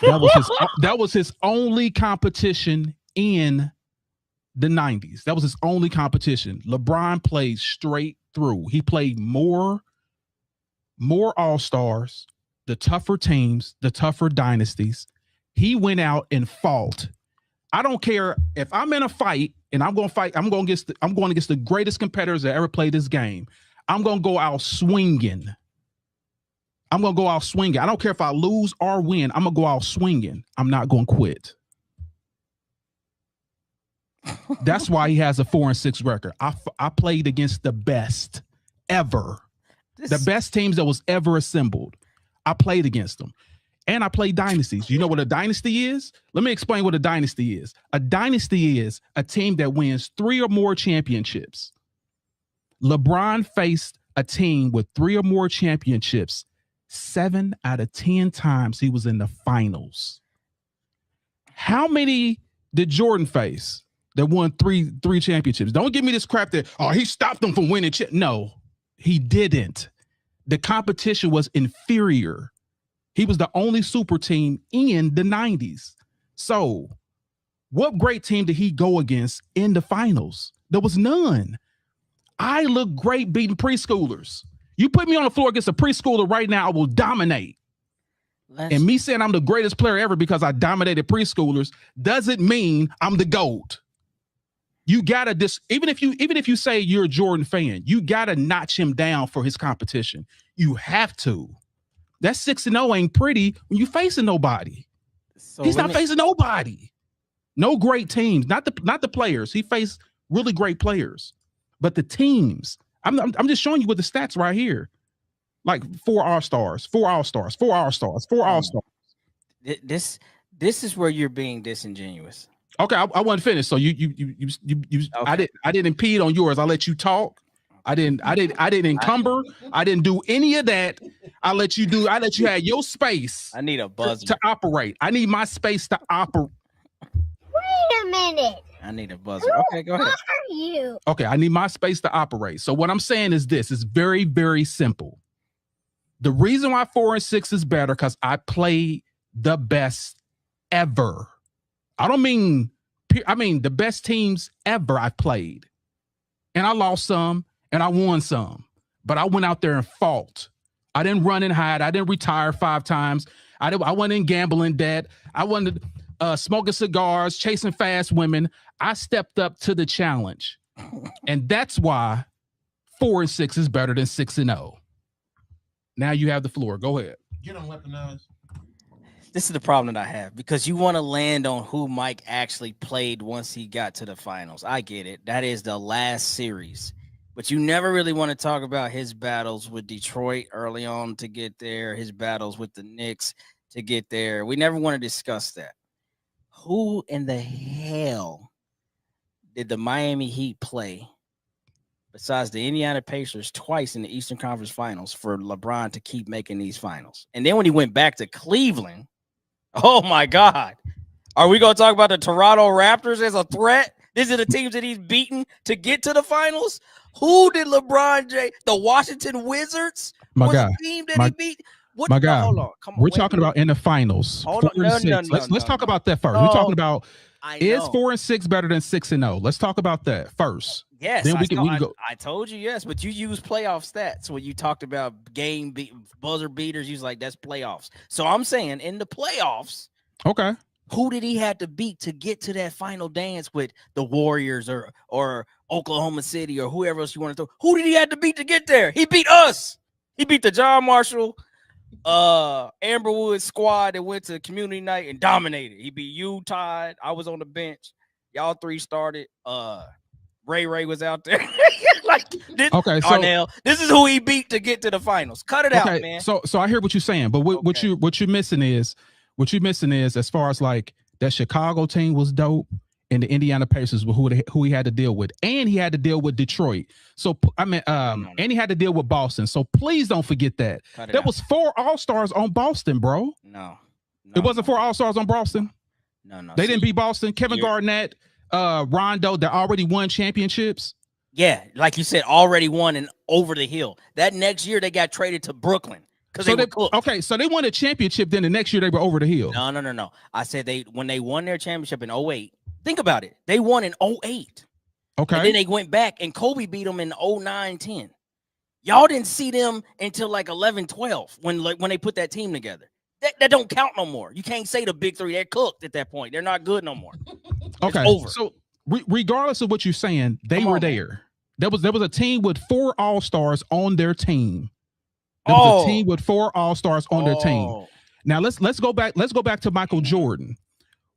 That was his only competition in the 90s. That was his only competition. LeBron played straight through. He played more all-stars, the tougher teams, the tougher dynasties. He went out and fought. I don't care if I'm in a fight and I'm going to fight. I'm going against the greatest competitors that ever played this game. I'm going to go out swinging. I don't care if I lose or win. I'm going to go out swinging. I'm not going to quit. That's why he has a 4 and 6 record. I played against the best ever. The best teams that was ever assembled. I played against them. And I played dynasties. You know what a dynasty is? Let me explain what a dynasty is. A dynasty is a team that wins 3 or more championships. LeBron faced a team with 3 or more championships. 7 out of 10 times he was in the finals. How many did Jordan face that won three championships? Don't give me this crap that, oh, he stopped them from winning. No, he didn't. The competition was inferior. He was the only super team in the 90s. So what great team did he go against in the finals? There was none. I look great beating preschoolers. You put me on the floor against a preschooler right now, I will dominate. And me saying I'm the greatest player ever because I dominated preschoolers doesn't mean I'm the GOAT. You gotta even if you say you're a Jordan fan, you gotta notch him down for his competition. You have to. That 6 and 0 ain't pretty when you facing nobody. So he's not facing nobody. No great teams, not the players. He faced really great players, but the teams. I'm just showing you with the stats right here. Like 4 all-stars, 4 all-stars, 4 all-stars, 4 all-stars. This is where you're being disingenuous. Okay, I wasn't finished. So you okay. I didn't impede on yours. I let you talk. I didn't encumber. I didn't do any of that. I let you have your space. I need a buzzer to operate. I need my space to operate. Wait a minute. I need a buzzer. Okay, go ahead. you? Okay, I need my space to operate. So what I'm saying is this: it's very, very simple. The reason why 4 and 6 is better because I played the best ever. I mean the best teams ever I've played. And I lost some and I won some. But I went out there and fought. I didn't run and hide. I didn't retire 5 times. I went in gambling debt. I wasn't smoking cigars, chasing fast women. I stepped up to the challenge. And that's why 4 and 6 is better than 6 and 0. Now you have the floor. Go ahead. Get on weaponized. This is the problem that I have because you want to land on who Mike actually played once he got to the finals. I get it. That is the last series. But you never really want to talk about his battles with Detroit early on to get there, his battles with the Knicks to get there. We never want to discuss that. Who in the hell did the Miami Heat play besides the Indiana Pacers twice in the Eastern Conference Finals for LeBron to keep making these finals? And then when he went back to Cleveland, oh my God. Are we going to talk about the Toronto Raptors as a threat? These are the teams that he's beaten to get to the finals. Who did LeBron James? The Washington Wizards? My guy. The team that he beat? What? My guy. Hold on. Come on. We're talking about in the finals. Hold on. Let's talk about that first. We're talking about is 4 and 6 better than 6 and 0? Let's talk about that first. Yes, then we can go. I told you yes, but you use playoff stats when you talked about buzzer beaters. You was like, that's playoffs. So I'm saying in the playoffs, okay, who did he have to beat to get to that final dance with the Warriors or Oklahoma City or whoever else you want to throw? Who did he have to beat to get there? He beat us. He beat the John Marshall, Amberwood squad that went to community night and dominated. He beat you, Todd. I was on the bench. Y'all 3 started. Ray was out there. Okay, Arnell, this is who he beat to get to the finals. Cut it out, man. So I hear what you're saying, but what you're missing is as far as like that Chicago team was dope and the Indiana Pacers were who he had to deal with, and he had to deal with Detroit. So and he had to deal with Boston. So please don't forget that there was 4 All-Stars on Boston, bro. No, it wasn't 4 All-Stars on Boston. No, they didn't beat Boston. Kevin Garnett, Rondo, that already won championships. Yeah, like you said, already won and over the hill. That next year they got traded to Brooklyn because they were cooked. Okay, so they won a championship. Then the next year they were over the hill. No. I said when they won their championship in 2008. Think about it. They won in 2008. Okay, and then they went back and Kobe beat them in 2009-10. Y'all didn't see them until like 11-12 when they put that team together. That don't count no more. You can't say the big 3. They're cooked at that point. They're not good no more. Okay, so regardless of what you're saying, they were there. There was a team with 4 All-Stars on their team. There was a team with 4 All-Stars on their team. Now let's go back. Let's go back to Michael Jordan.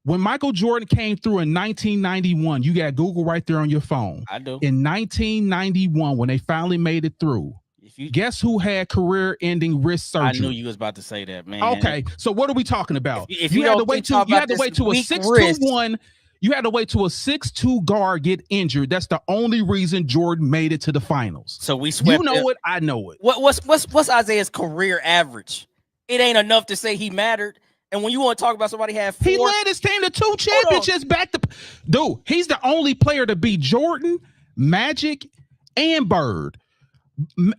When Michael Jordan came through in 1991, you got Google right there on your phone. I do. In 1991, when they finally made it through, guess who had career-ending wrist surgery? I knew you was about to say that, man. Okay, so what are we talking about? If you had to wait to a 6'2" You had to wait to a 6'2" guard get injured. That's the only reason Jordan made it to the finals. So we swept. You know it. I know it. What's Isaiah's career average? It ain't enough to say he mattered. And when you want to talk about somebody had 4, he led his team to 2 championships back to. Dude, he's the only player to beat Jordan, Magic, and Bird.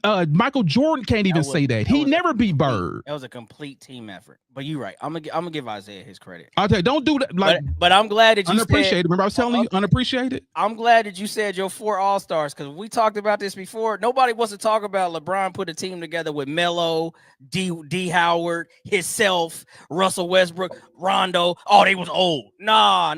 Michael Jordan can't even say that. He never beat Bird. That was a complete team effort. But you're right. I'm gonna give Isaiah his credit. I'll tell you, don't do that. Like, but I'm glad that you unappreciated. Remember, I was telling you unappreciated. I'm glad that you said your 4 All-Stars because we talked about this before. Nobody wants to talk about LeBron put a team together with Melo, D. Howard, himself, Russell Westbrook, Rondo. Oh, they was old. Nah.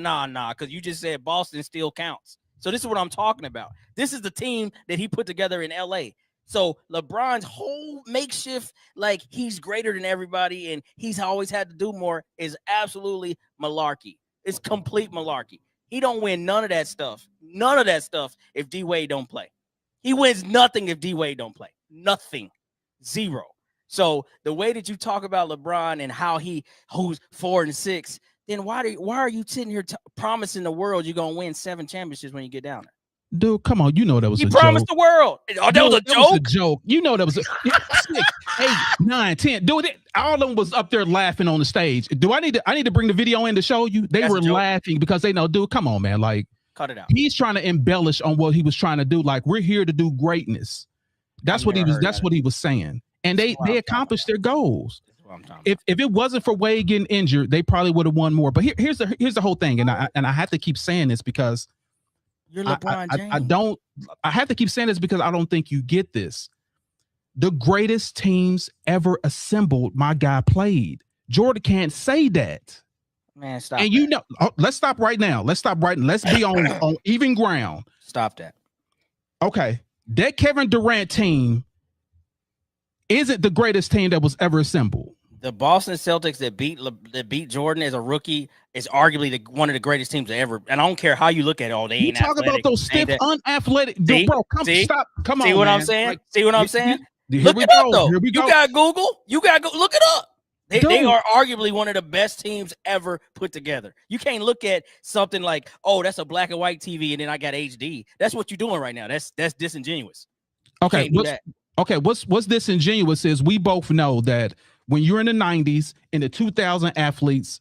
Because you just said Boston still counts. So this is what I'm talking about. This is the team that he put together in LA. So LeBron's whole makeshift, like he's greater than everybody and he's always had to do more, is absolutely malarkey. It's complete malarkey. He don't win none of that stuff. None of that stuff if D-Wade don't play. He wins nothing if D-Wade don't play. Nothing. 0. So the way that you talk about LeBron and how who's 4 and 6, then why are you sitting here promising the world you're gonna win 7 championships when you get down there? Dude, come on. You know that was a joke. He promised the world. Oh, that was a joke? Was a joke. You know that was 6, 8, 9, 10. Dude, all of them was up there laughing on the stage. I need to bring the video in to show you? They were laughing because they know, dude, come on, man. Like, Cut it out. He's trying to embellish on what he was trying to do. Like, we're here to do greatness. That's what he was saying. And they accomplished their goals. If it wasn't for Wade getting injured, they probably would have won more. But here's the whole thing, and I have to keep saying this because you're LeBron James. I have to keep saying this because I don't think you get this. The greatest teams ever assembled, my guy played. Jordan can't say that. Man, stop. And let's stop right now. Let's be on even ground. Stop that. Okay. That Kevin Durant team isn't the greatest team that was ever assembled. The Boston Celtics that beat Jordan as a rookie is arguably one of the greatest teams ever. And I don't care how you look at it. Oh, they ain't talk athletic. About those stiff, unathletic. Bro, stop. Come on. See what I'm saying? See what I'm saying? Look it up, though. You got Google. You got to look it up. They are arguably one of the best teams ever put together. You can't look at something like, oh, that's a black and white TV, and then I got HD. That's what you're doing right now. That's disingenuous. Okay, what's disingenuous is we both know that when you're in the 90s and the 2000 athletes,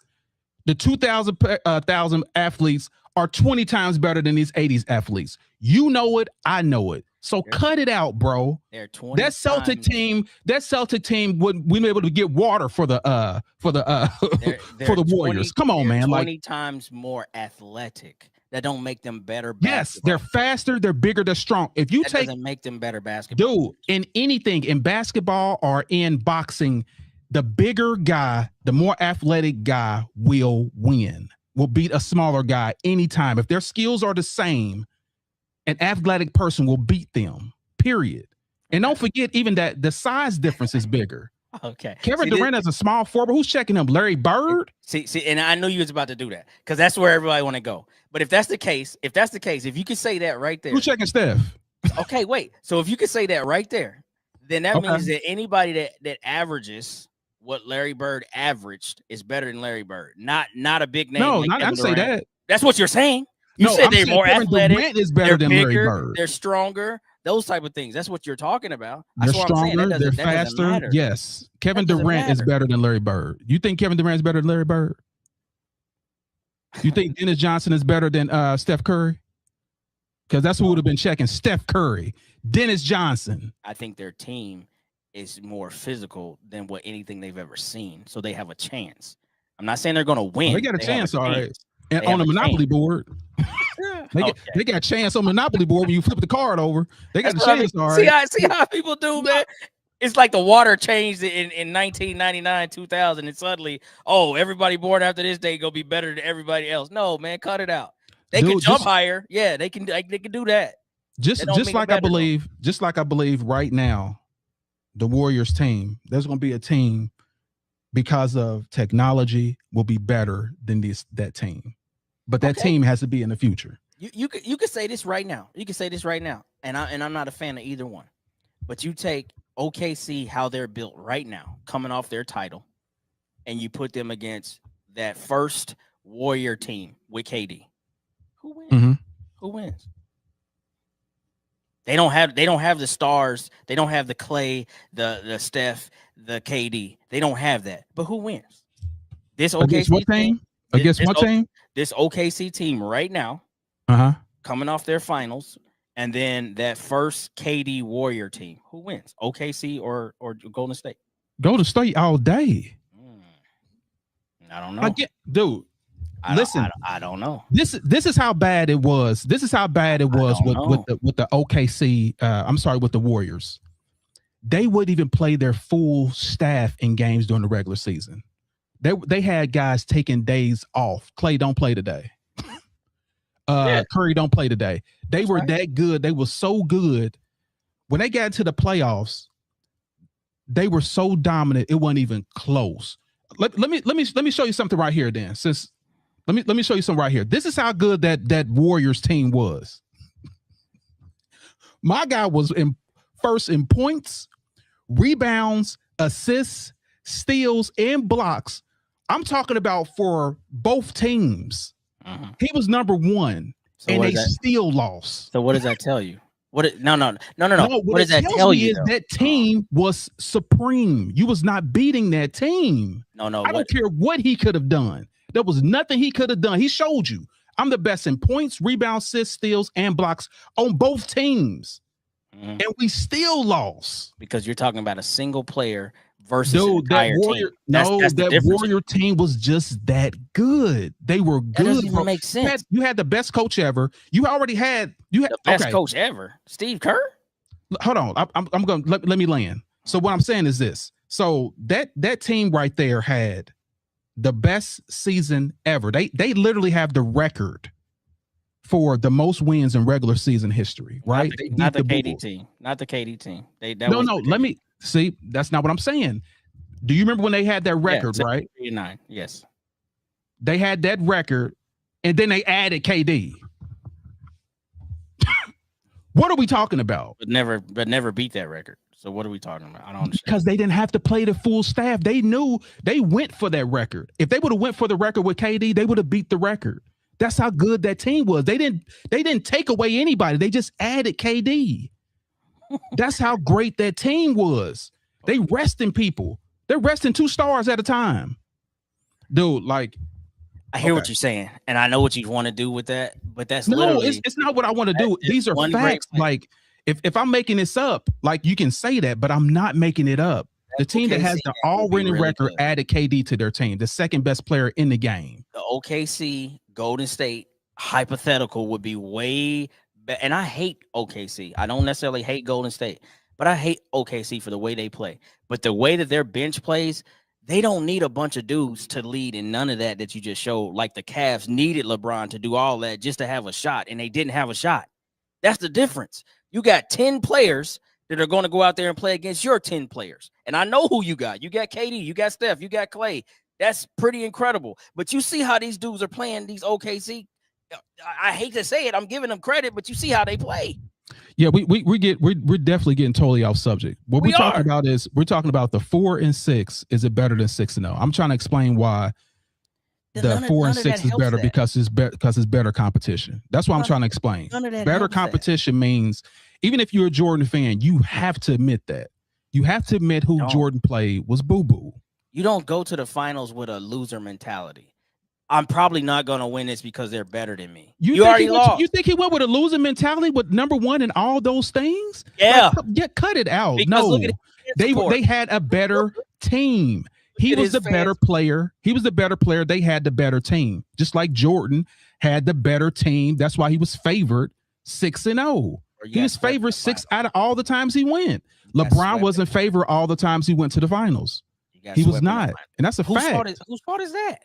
the 2000 athletes are 20 times better than these 80s athletes. You know it, I know it. So cut it out, bro. That Celtic team wouldn't be able to get water for the Warriors. Come on, man. 20 times more athletic. That don't make them better. Yes, they're faster, they're bigger, they're strong. If you doesn't make them better basketball. Dude, in anything, in basketball or in boxing, the bigger guy, the more athletic guy will win. Will beat a smaller guy anytime. If their skills are the same, an athletic person will beat them, period. And don't forget even that the size difference is bigger. Okay. Kevin Durant has a small forward. Who's checking him? Larry Bird? See, and I knew you was about to do that because that's where everybody want to go. But if that's the case, if you can say that right there. Who's checking Steph? Okay, wait. So if you can say that right there, then that means that anybody that averages what Larry Bird averaged is better than Larry Bird. Not a big name. No, I didn't say that. That's what you're saying. You said they're more athletic. Durant is better than bigger, Larry Bird. They're stronger. Those type of things. That's what you're talking about. They're That's what stronger. I'm saying. They're faster. Yes. Kevin Durant is better than Larry Bird. You think Kevin Durant is better than Larry Bird? You think Dennis Johnson is better than Steph Curry? Because that's who would have been checking. Steph Curry, Dennis Johnson. I think their team is more physical than what anything they've ever seen. So they have a chance. I'm not saying they're going to win. They got a chance, all right. And on the Monopoly board. They got a chance on Monopoly board when you flip the card over. They got a chance, all right. See how people do, man. It's like the water changed in 1999, 2000, and suddenly, everybody born after this day gonna be better than everybody else. No, man, cut it out. They can jump higher. Yeah, they can do that. Just like I believe right now, the Warriors team, there's gonna be a team because of technology will be better than that team. But that team has to be in the future. You could say this right now. You can say this right now. And I'm not a fan of either one. But you take OKC, how they're built right now, coming off their title, and you put them against that first Warrior team with KD. Who wins? Mm-hmm. Who wins? They don't have the stars. They don't have the Clay, the Steph, the KD. They don't have that. But who wins? This OKC team. Against what team? This OKC team right now, coming off their finals, and then that first KD Warrior team. Who wins? OKC or Golden State? Golden State all day. I don't know. Dude, listen. I don't know. This is how bad it was. This is how bad it was with the OKC. With the Warriors. They wouldn't even play their full staff in games during the regular season. They had guys taking days off. Clay don't play today. Curry don't play today. They were that good. They were so good. When they got into the playoffs, they were so dominant. It wasn't even close. Let me show you something right here. Then, let me show you something right here. This is how good that Warriors team was. My guy was first in points, rebounds, assists, steals, and blocks. I'm talking about for both teams. He was number one, and they still lost. So what does that tell you? No. What does that tell you? That team was supreme. You was not beating that team. No. I don't care what he could have done. There was nothing he could have done. He showed you. I'm the best in points, rebounds, assists, steals, and blocks on both teams. And we still lost. Because you're talking about a single player versus an Dude, that entire Warrior, team. That's that Warrior team was just that good. They were good. That doesn't even make sense. You had the best coach ever. You had the best coach ever, Steve Kerr. Hold on, I'm gonna let me land. So what I'm saying is this. So that team right there had the best season ever. They literally have the record for the most wins in regular season history, right? Not the KD team. Not the KD team. No. Let me see. That's not what I'm saying. Do you remember when they had that record, right? 89. Yes. They had that record, and then they added KD. What are we talking about? But never beat that record. So what are we talking about? I don't understand. Because they didn't have to play the full staff. They knew they went for that record. If they would have went for the record with KD, they would have beat the record. That's how good that team was. They didn't take away anybody. They just added KD. That's how great that team was. They resting people. They're resting 2 stars at a time. Dude, like, I hear what you're saying, and I know what you want to do with that, but that's it's not what I want to do. These are facts. Like, if I'm making this up, like, you can say that, but I'm not making it up. The team that has the all-winning record added KD to their team, the second best player in the game. The OKC Golden State hypothetical would be way better. And I hate OKC. I don't necessarily hate Golden State, but I hate OKC for the way they play. But the way that their bench plays, they don't need a bunch of dudes to lead in none of that you just showed. Like the Cavs needed LeBron to do all that just to have a shot, and they didn't have a shot. That's the difference. You got 10 players that are going to go out there and play against your 10 players. And I know who you got. You got KD, you got Steph, you got Clay. That's pretty incredible. But you see how these dudes are playing, these OKC. I hate to say it, I'm giving them credit, but you see how they play. Yeah, we're definitely getting totally off subject. What we're talking about is we're talking about the 4 and 6. Is it better than 6 and 0? I'm trying to explain why the 4 and 6 is better because it's better competition. That's what I'm trying to explain. Better competition means even if you're a Jordan fan, you have to admit that. You have to admit who Jordan played was boo-boo. You don't go to the finals with a loser mentality. I'm probably not going to win this because they're better than me. You already lost. You think he went with a losing mentality with number 1 and all those things? Yeah. Like, cut it out. No, they had a better team. He was the better player. He was the better player. They had the better team. Just like Jordan had the better team. That's why he was favored 6 and 0. He was favored 6 out of all the times he went. LeBron wasn't favored all the times he went to the finals. He was not. And that's a fact. Whose fault is that?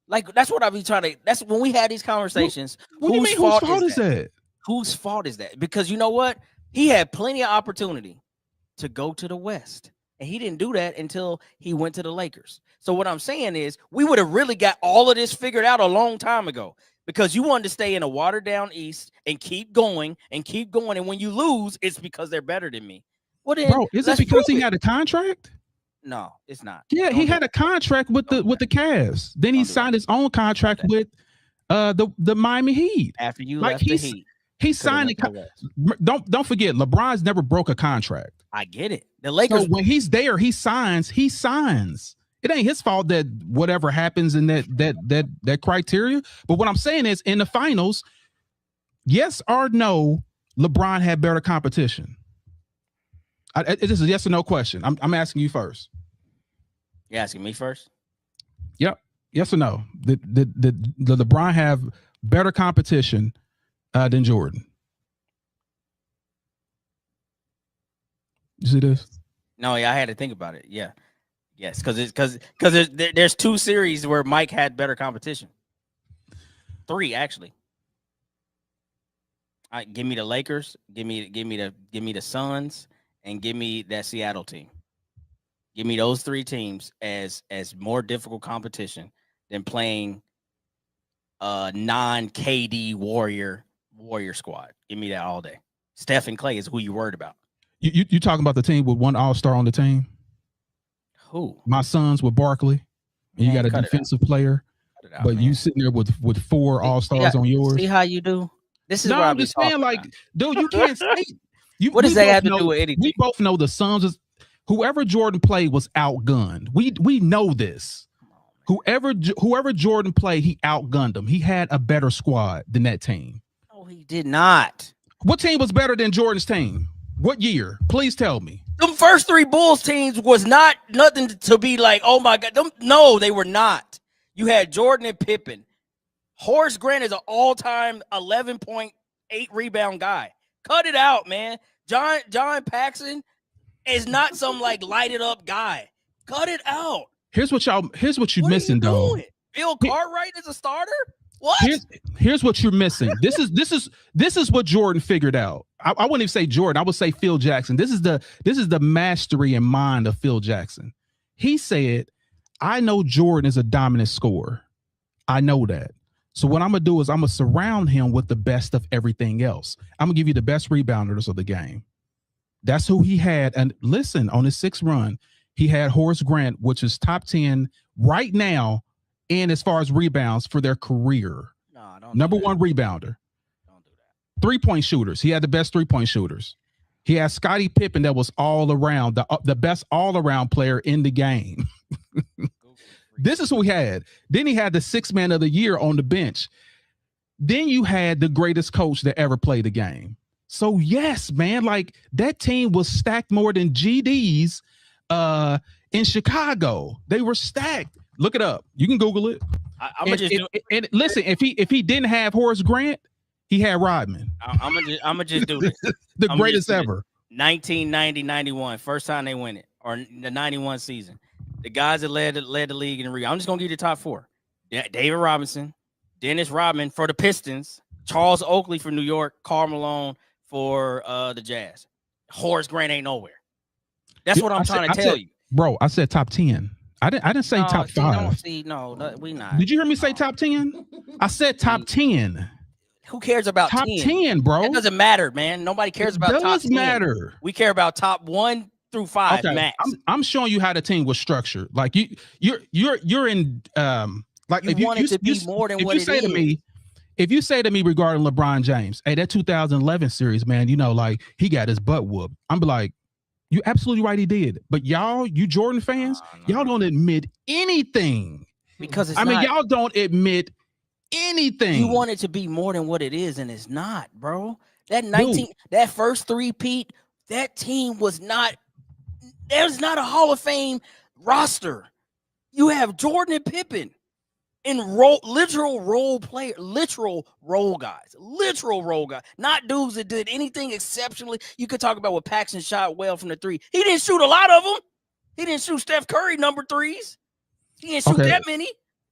Like, that's what I be trying to. That's when we had these conversations. What do you mean? Whose fault is that? Whose fault is that? Because you know what? He had plenty of opportunity to go to the West, and he didn't do that until he went to the Lakers. So what I'm saying is, we would have really got all of this figured out a long time ago. Because you wanted to stay in a watered down East and keep going and keep going, and when you lose, it's because they're better than me. Well, then, bro, is it because he had a contract? No, it's not. Yeah, he had a contract with the Cavs. Then he signed his own contract with the Miami Heat. After you left the Heat, he signed it. Don't forget, LeBron's never broke a contract. I get it. The Lakers, so when he's there, he signs. It ain't his fault that whatever happens in that criteria. But what I'm saying is, in the finals, yes or no, LeBron had better competition. This is a yes or no question. I'm asking you first. You asking me first? Yep. Yes or no? Did LeBron have better competition than Jordan? You see this? No, yeah, I had to think about it. Yeah. Yes, because there's 2 series where Mike had better competition. 3 actually. Give me the Lakers, give me the Suns, and give me that Seattle team. Give me those 3 teams as more difficult competition than playing a non-KD Warrior squad. Give me that all day. Steph and Clay is who you worried about. You talking about the team with 1 all-star on the team? Who? My Suns with Barkley. And you got a defensive player, but you sitting there with 4 all-stars on yours. See how you do? This is no, I'm just saying, like, dude, you can't say. What does that have to do with anything? We both know the Suns. Whoever Jordan played was outgunned. We know this. Whoever Jordan played, he outgunned him. He had a better squad than that team. No, he did not. What team was better than Jordan's team? What year? Please tell me. The first 3 Bulls teams was not nothing to be like, oh my God. No, they were not. You had Jordan and Pippen. Horace Grant is an all-time 11.8 rebound guy. Cut it out, man. John Paxson is not some like lighted up guy. Cut it out. Here's what you're missing, though. Bill Cartwright is a starter? What? Here's what you're missing. This is what Jordan figured out. I wouldn't even say Jordan. I would say Phil Jackson. This is the mastery and mind of Phil Jackson. He said, I know Jordan is a dominant scorer. I know that. So what I'm going to do is I'm going to surround him with the best of everything else. I'm going to give you the best rebounders of the game. That's who he had. And listen, on his 6th run, he had Horace Grant, which is top 10 right now in as far as rebounds for their career. No, Number 1 rebounder. Don't do that. 3-point shooters. He had the best 3-point shooters. He had Scottie Pippen that was all around, the best all-around player in the game. This is who he had. Then he had the 6th man of the year on the bench. Then you had the greatest coach that ever played the game. So yes, man, like that team was stacked more than GD's in Chicago. They were stacked. Look it up. You can Google it. And listen, if he didn't have Horace Grant, he had Rodman. I'm gonna just do this. The greatest ever. 1990-91, first time they win it, or the 91 season. The guys that led the league in the rebound. I'm just gonna give you the top 4. Yeah, David Robinson, Dennis Rodman for the Pistons, Charles Oakley for New York, Karl Malone for the Jazz. Horace Grant ain't nowhere. That's what I'm trying to tell you, bro. I said top 10. I didn't say top 5. We not. Did you hear me say top 10? I said top 10. Who cares about top 10, bro? It doesn't matter, man. Nobody cares about top 10. It does matter. We care about top 1 through 5 max. I'm showing you how the team was structured. Like you're in like if you want it to be more than what it is. If you say to me regarding LeBron James, hey, that 2011 series, man, you know, like he got his butt whooped. I'm like, you're absolutely right, he did. But you Jordan fans, y'all don't admit anything because y'all don't admit anything. You want it to be more than what it is, and it's not, bro. That first 3-peat, that team was not. There's not a Hall of Fame roster. You have Jordan and Pippen in literal role guys, not dudes that did anything exceptionally. You could talk about what Paxson shot well from the 3. He didn't shoot a lot of them. He didn't shoot Steph Curry number 3s. He didn't shoot that many.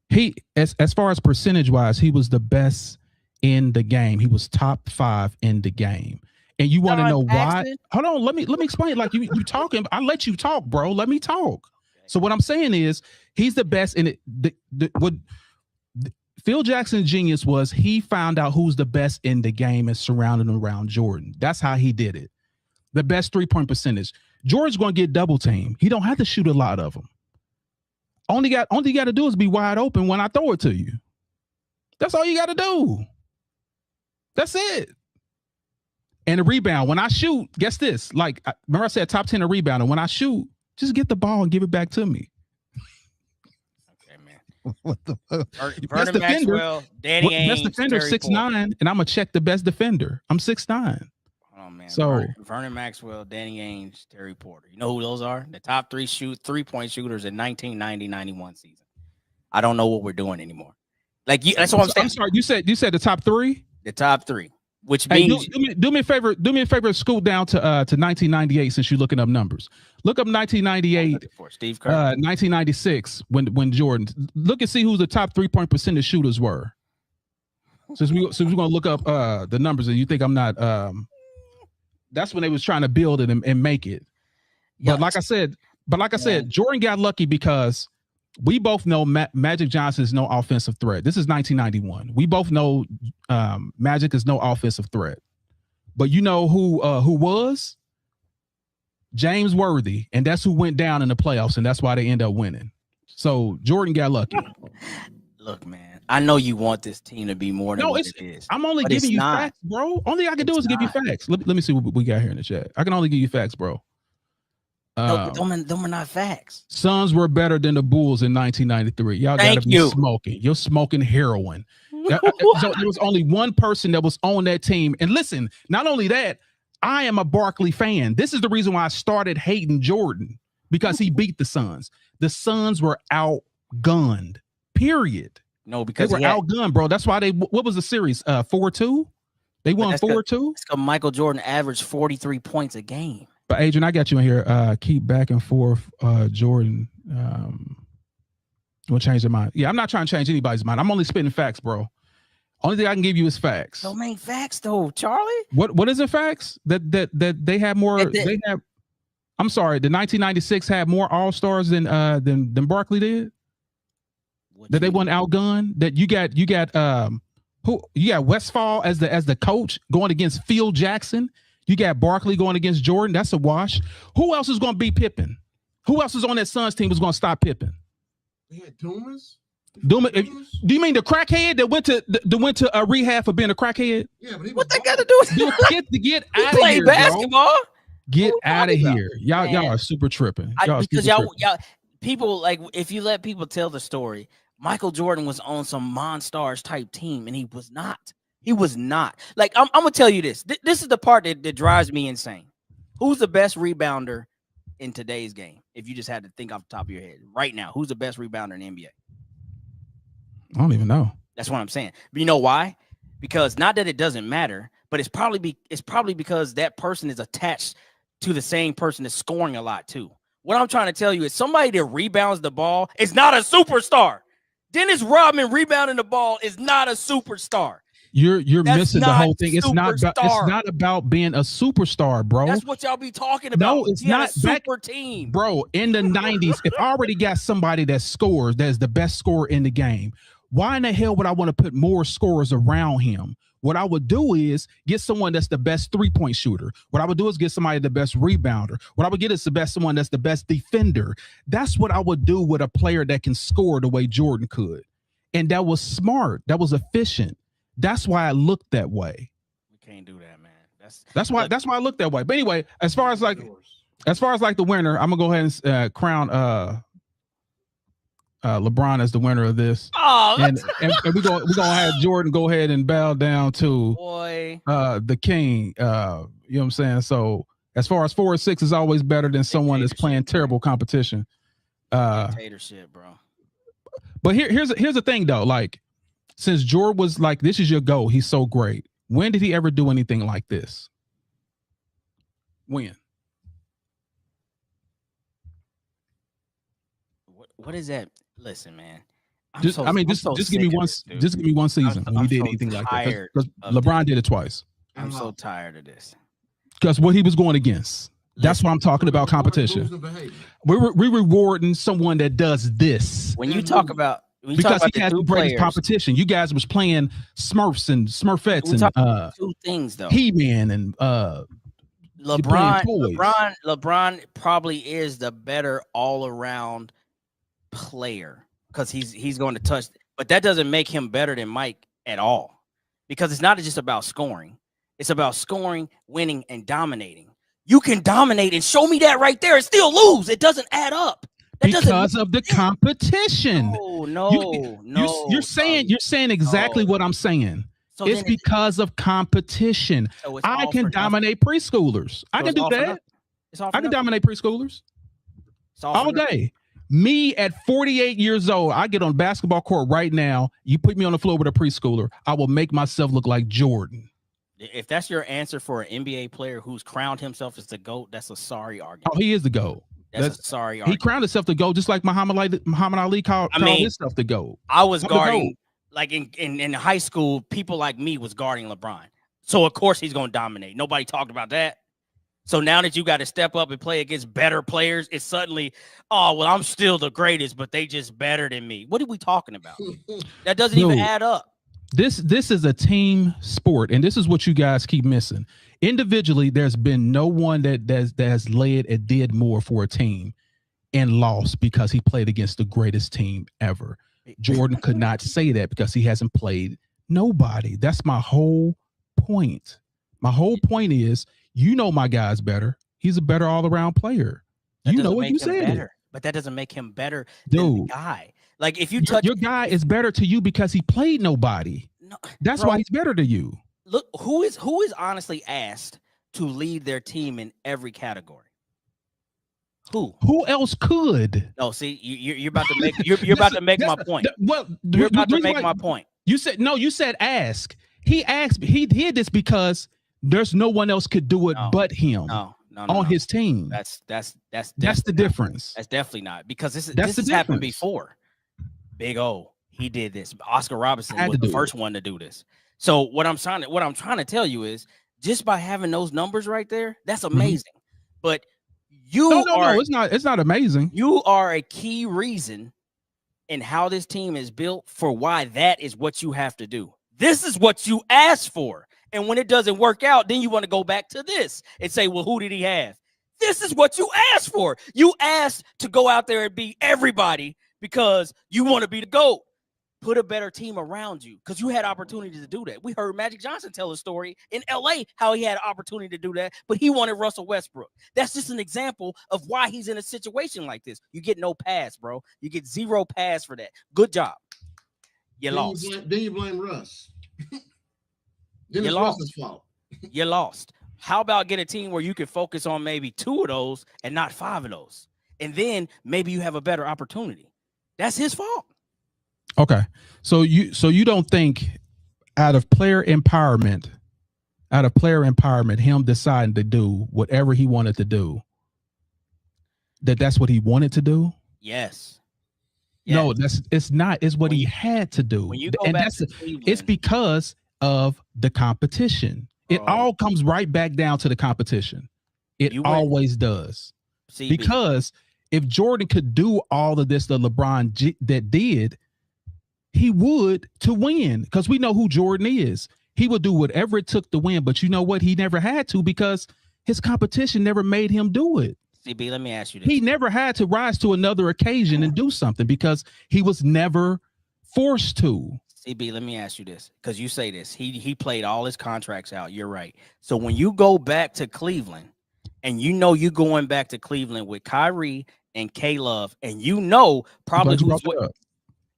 He, as far as percentage wise, he was the best in the game. He was top 5 in the game. And you want to know why? Hold on, let me explain. Like you talking, I let you talk, bro. Let me talk. So what I'm saying is he's the best in it. What Phil Jackson's genius was, he found out who's the best in the game and surrounding around Jordan. That's how he did it. The best 3-point percentage. Jordan's going to get double teamed. He don't have to shoot a lot of them. Only you got to do is be wide open when I throw it to you. That's all you got to do. That's it. And the rebound, when I shoot, guess this. Like, remember I said top 10 of rebound. And when I shoot, just get the ball and give it back to me. Okay, man. What the fuck? Vernon Maxwell, Danny Ainge, best defender, 6'9", and I'm going to check the best defender. I'm 6'9". Oh, man. So Vernon Maxwell, Danny Ainge, Terry Porter. You know who those are? The top 3 3-point shooters in 1990-91 season. I don't know what we're doing anymore. Like, that's what I'm saying. I'm sorry. You said the top 3? The top 3. Which means do me a favor, scoot down to 1998 since you're looking up numbers. Look up 1998, Steve Kerr. 1996 when Jordan. Look and see who the top 3-point percentage shooters were. Since we're gonna look up the numbers and you think I'm not that's when they was trying to build it and make it. But like I said, Jordan got lucky because we both know Magic Johnson is no offensive threat. This is 1991. We both know Magic is no offensive threat. But you know who was? James Worthy. And that's who went down in the playoffs, and that's why they end up winning. So Jordan got lucky. Look, man, I know you want this team to be more than what it is. I'm only giving you facts, bro. Only I can do is give you facts. Let me see what we got here in the chat. I can only give you facts, bro. Them are not facts. Suns were better than the Bulls in 1993. Y'all gotta be smoking. You're smoking heroin. So there was only one person that was on that team. And listen, not only that, I am a Barkley fan. This is the reason why I started hating Jordan, because he beat the Suns. The Suns were outgunned. Period. No, because they were outgunned, bro. That's why what was the series? 4-2? They won 4-2? It's because Michael Jordan averaged 43 points a game. But Adrian, I got you in here. Keep back and forth. Jordan will change their mind. Yeah, I'm not trying to change anybody's mind. I'm only spitting facts, bro. Only thing I can give you is facts. Don't make facts though, Charlie. What is it? Facts that they have more. They have. I'm sorry. The 1996 had more All-Stars than Barkley did. That they won outgunned. That you got who you got Westphal as the coach going against Phil Jackson. You got Barkley going against Jordan. That's a wash. Who else is going to beat Pippen? Who else is on that Suns team was going to stop Pippen? They had Dumas. Do you mean the crackhead that went to a rehab for being a crackhead? Yeah, but what they got to do with get out of here, basketball? Bro. Get out of here. Y'all are super tripping. Y'all people, like, if you let people tell the story, Michael Jordan was on some Monstars type team, and he was not. He was not. Like, I'm gonna tell you this. This is the part that drives me insane. Who's the best rebounder in today's game? If you just had to think off the top of your head right now, who's the best rebounder in the NBA? I don't even know. That's what I'm saying. But you know why? Because not that it doesn't matter, but it's probably because that person is attached to the same person that's scoring a lot too. What I'm trying to tell you is somebody that rebounds the ball is not a superstar. Dennis Rodman rebounding the ball is not a superstar. You're missing the whole thing. It's not about being a superstar, bro. That's what y'all be talking about. No, it's not a super team, bro. In the 90s, if I already got somebody that scores, that's the best scorer in the game, why in the hell would I want to put more scorers around him? What I would do is get someone that's the best three-point shooter. What I would do is get somebody the best rebounder. What I would get is someone that's the best defender. That's what I would do with a player that can score the way Jordan could. And that was smart. That was efficient. That's why I looked that way. We can't do that, man. That's why I looked that way. But anyway, as far as like the winner, I'm gonna go ahead and crown LeBron as the winner of this. Oh, and we're gonna have Jordan go ahead and bow down to the king. You know what I'm saying? So as far as 4 or 6 is always better than someone that's playing terrible competition. Dictatorship, bro. But here's the thing though, like, since Jordan was like, this is your goal, he's so great. When did he ever do anything like this? When? What is that? Listen, man. Just give me one season when he did anything like that. Because LeBron did it twice. I'm so tired of this. Because what he was going against. That's what I'm talking about, competition. We're rewarding someone that does this. When you talk about because he has the greatest competition. You guys was playing Smurfs and Smurfettes and two things though. He-Man and LeBron probably is the better all-around player because he's going to touch, but that doesn't make him better than Mike at all. Because it's not just about scoring. It's about scoring, winning, and dominating. You can dominate and show me that right there and still lose. It doesn't add up. Because of the competition. No. You're saying exactly what I'm saying. So it's because of competition. So I can dominate preschoolers. I can do that. I can dominate preschoolers all day. Me at 48 years old, I get on basketball court right now. You put me on the floor with a preschooler, I will make myself look like Jordan. If that's your answer for an NBA player who's crowned himself as the GOAT, that's a sorry argument. Oh, he is the GOAT. That's a sorry argument. He crowned himself the GOAT, just like Muhammad Ali called himself the GOAT. I was guarding, like in high school, people like me was guarding LeBron. So, of course, he's going to dominate. Nobody talked about that. So now that you got to step up and play against better players, it's suddenly, oh, well, I'm still the greatest, but they just better than me. What are we talking about? That doesn't even add up. This is a team sport, and this is what you guys keep missing. Individually, there's been no one that has led and did more for a team and lost because he played against the greatest team ever. Jordan could not say that because he hasn't played nobody. That's my whole point. My whole point is, you know, my guy's better. He's a better all-around player. That You know doesn't what make you him said. better, but that doesn't make him better than the Dude, guy. Like if you touch your guy is better to you because he played nobody. no, That's bro, why he's better to you. look who is honestly asked to lead their team in every category. Who else could? No, see, you're about to make you're about to make my point. You're about to make my point. You said no. You said ask. He asked. He did this because there's no one else could do it but him. No, on his team. That's the difference. That's definitely not because this has happened before. Big O, he did this. Oscar Robertson was the first one to do this. So what I'm trying to tell you is just by having those numbers right there, that's amazing. But no, it's not amazing. You are a key reason in how this team is built for why that is what you have to do. This is what you asked for. And when it doesn't work out, then you want to go back to this and say, well, who did he have? This is what you asked for. You asked to go out there and beat everybody because you want to be the GOAT. Put a better team around you because you had opportunity to do that. We heard Magic Johnson tell a story in LA how he had an opportunity to do that, but he wanted Russell Westbrook. That's just an example of why he's in a situation like this. You get no pass, bro. You get 0 pass for that. Good job. You lost. Then you blame Russ. Then you it's lost. Russ's fault. You lost. How about get a team where you can focus on maybe 2 of those and not 5 of those? And then maybe you have a better opportunity. That's his fault. Okay. So you don't think out of player empowerment, him deciding to do whatever he wanted to do, that's what he wanted to do? Yes. No, it's not. It's what he had to do. When you go back to Cleveland, it's because of the competition. It all comes right back down to the competition. It always does. Because if Jordan could do all of this that LeBron that did, he would to win because we know who Jordan is. He would do whatever it took to win. But you know what? He never had to because his competition never made him do it. CB, let me ask you this. He never had to rise to another occasion and do something because he was never forced to. CB, let me ask you this because you say this. He played all his contracts out. You're right. So when you go back to Cleveland and you know you're going back to Cleveland with Kyrie and K-Love and you know probably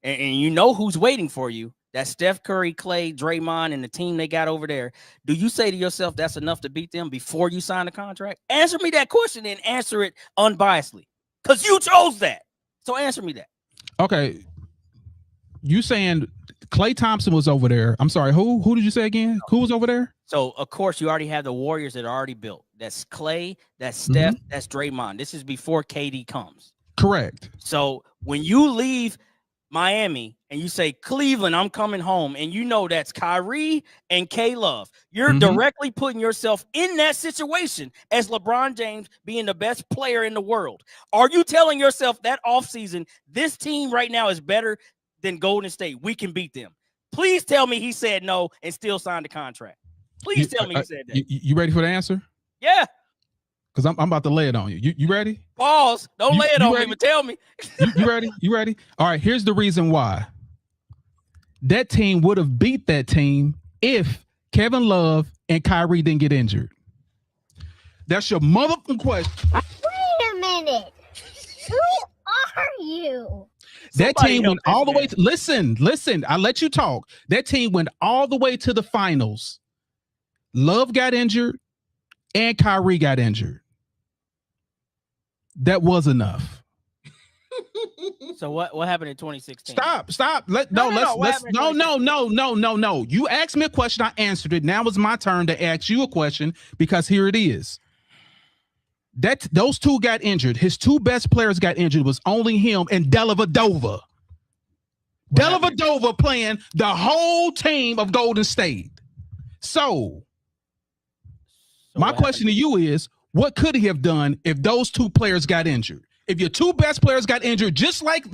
and you know who's waiting for you. That's Steph Curry, Clay, Draymond, and the team they got over there. Do you say to yourself that's enough to beat them before you sign the contract? Answer me that question and answer it unbiasedly because you chose that. So answer me that. Okay. You saying Klay Thompson was over there. I'm sorry. Who did you say again? Who was over there? So, of course, you already have the Warriors that are already built. That's Clay, that's Steph, that's Draymond. This is before KD comes. Correct. So when you leave Miami and you say Cleveland, I'm coming home, and you know that's Kyrie and K-Love, you're directly putting yourself in that situation as LeBron James being the best player in the world. Are you telling yourself that offseason, this team right now is better than Golden State? We can beat them. Please tell me he said no and still signed the contract. Please tell me he said that. You ready for the answer? Yeah. Because I'm about to lay it on you. You ready? Pause. Don't lay it on me, but tell me. You ready? You ready? All right, here's the reason why. That team would have beat that team if Kevin Love and Kyrie didn't get injured. That's your motherfucking question. Wait a minute. Who are you? That team went all the way to listen, I let you talk. That team went all the way to the finals. Love got injured and Kyrie got injured. That was enough. So what happened in 2016? Stop. No. You asked me a question, I answered it. Now it's my turn to ask you a question because here it is. Those two got injured. His 2 best players got injured. It was only him and Dellavedova. Dellavedova playing the whole team of Golden State. So my question to you is, what could he have done if those 2 players got injured? If your 2 best players got injured, just like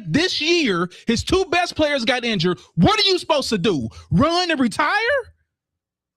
this year, his 2 best players got injured, what are you supposed to do? Run and retire?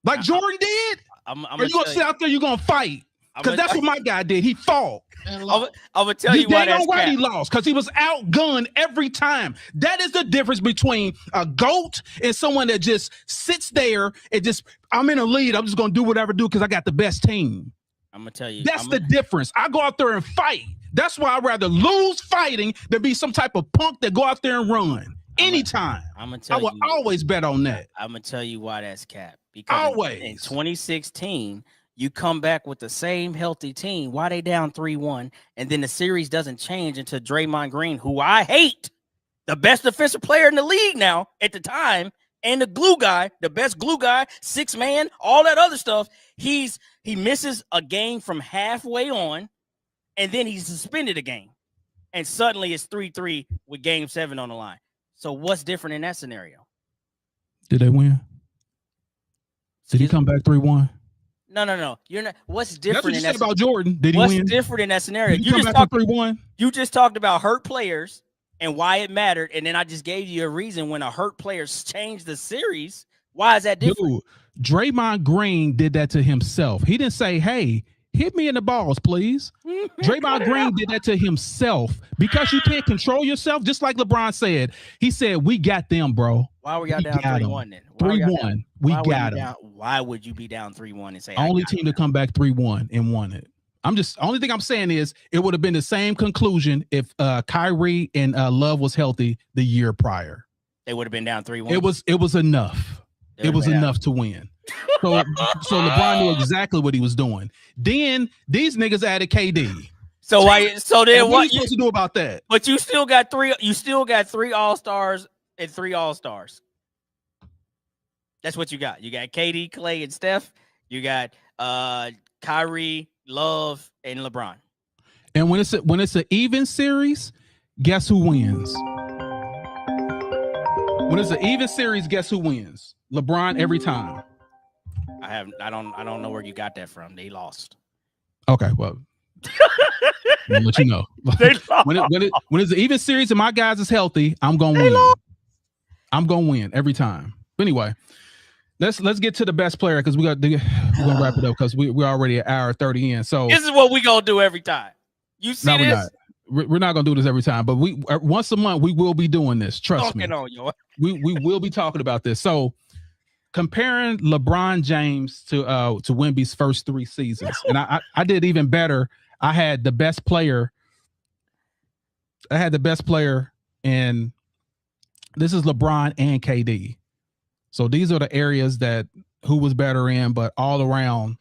Like Jordan did? Or you going to sit out there, you're going to fight? Because that's what my guy did. He fought. I'm going to tell you why that's he lost, because he was outgunned every time. That is the difference between a GOAT and someone that just sits there and just, I'm in a lead. I'm just going to do whatever I do because I got the best team. I'm gonna tell you. That's the difference. I go out there and fight. That's why I'd rather lose fighting than be some type of punk that go out there and run. Anytime. I'm gonna tell you. I will always bet on that. I'm gonna tell you why that's cap. Because always in 2016, you come back with the same healthy team. Why they down 3-1, and then the series doesn't change until Draymond Green, who I hate, the best defensive player in the league now at the time, and the glue guy, the best glue guy, 6-man, all that other stuff. He misses a game from halfway on, and then he's suspended a game, and suddenly it's 3-3 with Game 7 on the line. So what's different in that scenario? Did they win? Did he come back 3-1? No. You're not. What's different? That's what you in said that about Jordan. Did he win? What's different in that scenario? Did he come back 3-1? You just talked about hurt players and why it mattered, and then I just gave you a reason when a hurt player changed the series. Why is that different? Dude, Draymond Green did that to himself. He didn't say, "Hey, hit me in the balls, please." Draymond Green did that to himself because you can't control yourself. Just like LeBron said, he said, "We got them, bro." Why were y'all down 3-1 then? 3-1. We got them. Why would you be down 3-1 and say only team to come back 3-1 and won it? Only thing I'm saying is it would have been the same conclusion if Kyrie and Love was healthy the year prior. They would have been down 3-1. It was enough. It was enough to win. So LeBron knew exactly what he was doing. Then these niggas added KD. So then what are you what supposed to do about that? But you still got three. You still got 3 All-Stars and 3 All-Stars. That's what you got. You got KD, Clay, and Steph. You got Kyrie, Love, and LeBron. And when it's an even series, guess who wins? When it's an even series, guess who wins? LeBron every time. I don't know where you got that from. They lost. Okay, well, I'll let you know. They lost. when it's an even series and my guys is healthy, I'm gonna win. I'm gonna win every time. But anyway, let's get to the best player because we're gonna wrap it up because we're already an hour 30 in. So this is what we gonna do every time. You see this? We're not gonna do this every time, but we once a month we will be doing this. Trust me. We will be talking about this. So comparing LeBron James to Wemby's first 3 seasons, and I did even better. I had the best player. And this is LeBron and KD. So these are the areas that who was better in, but all around,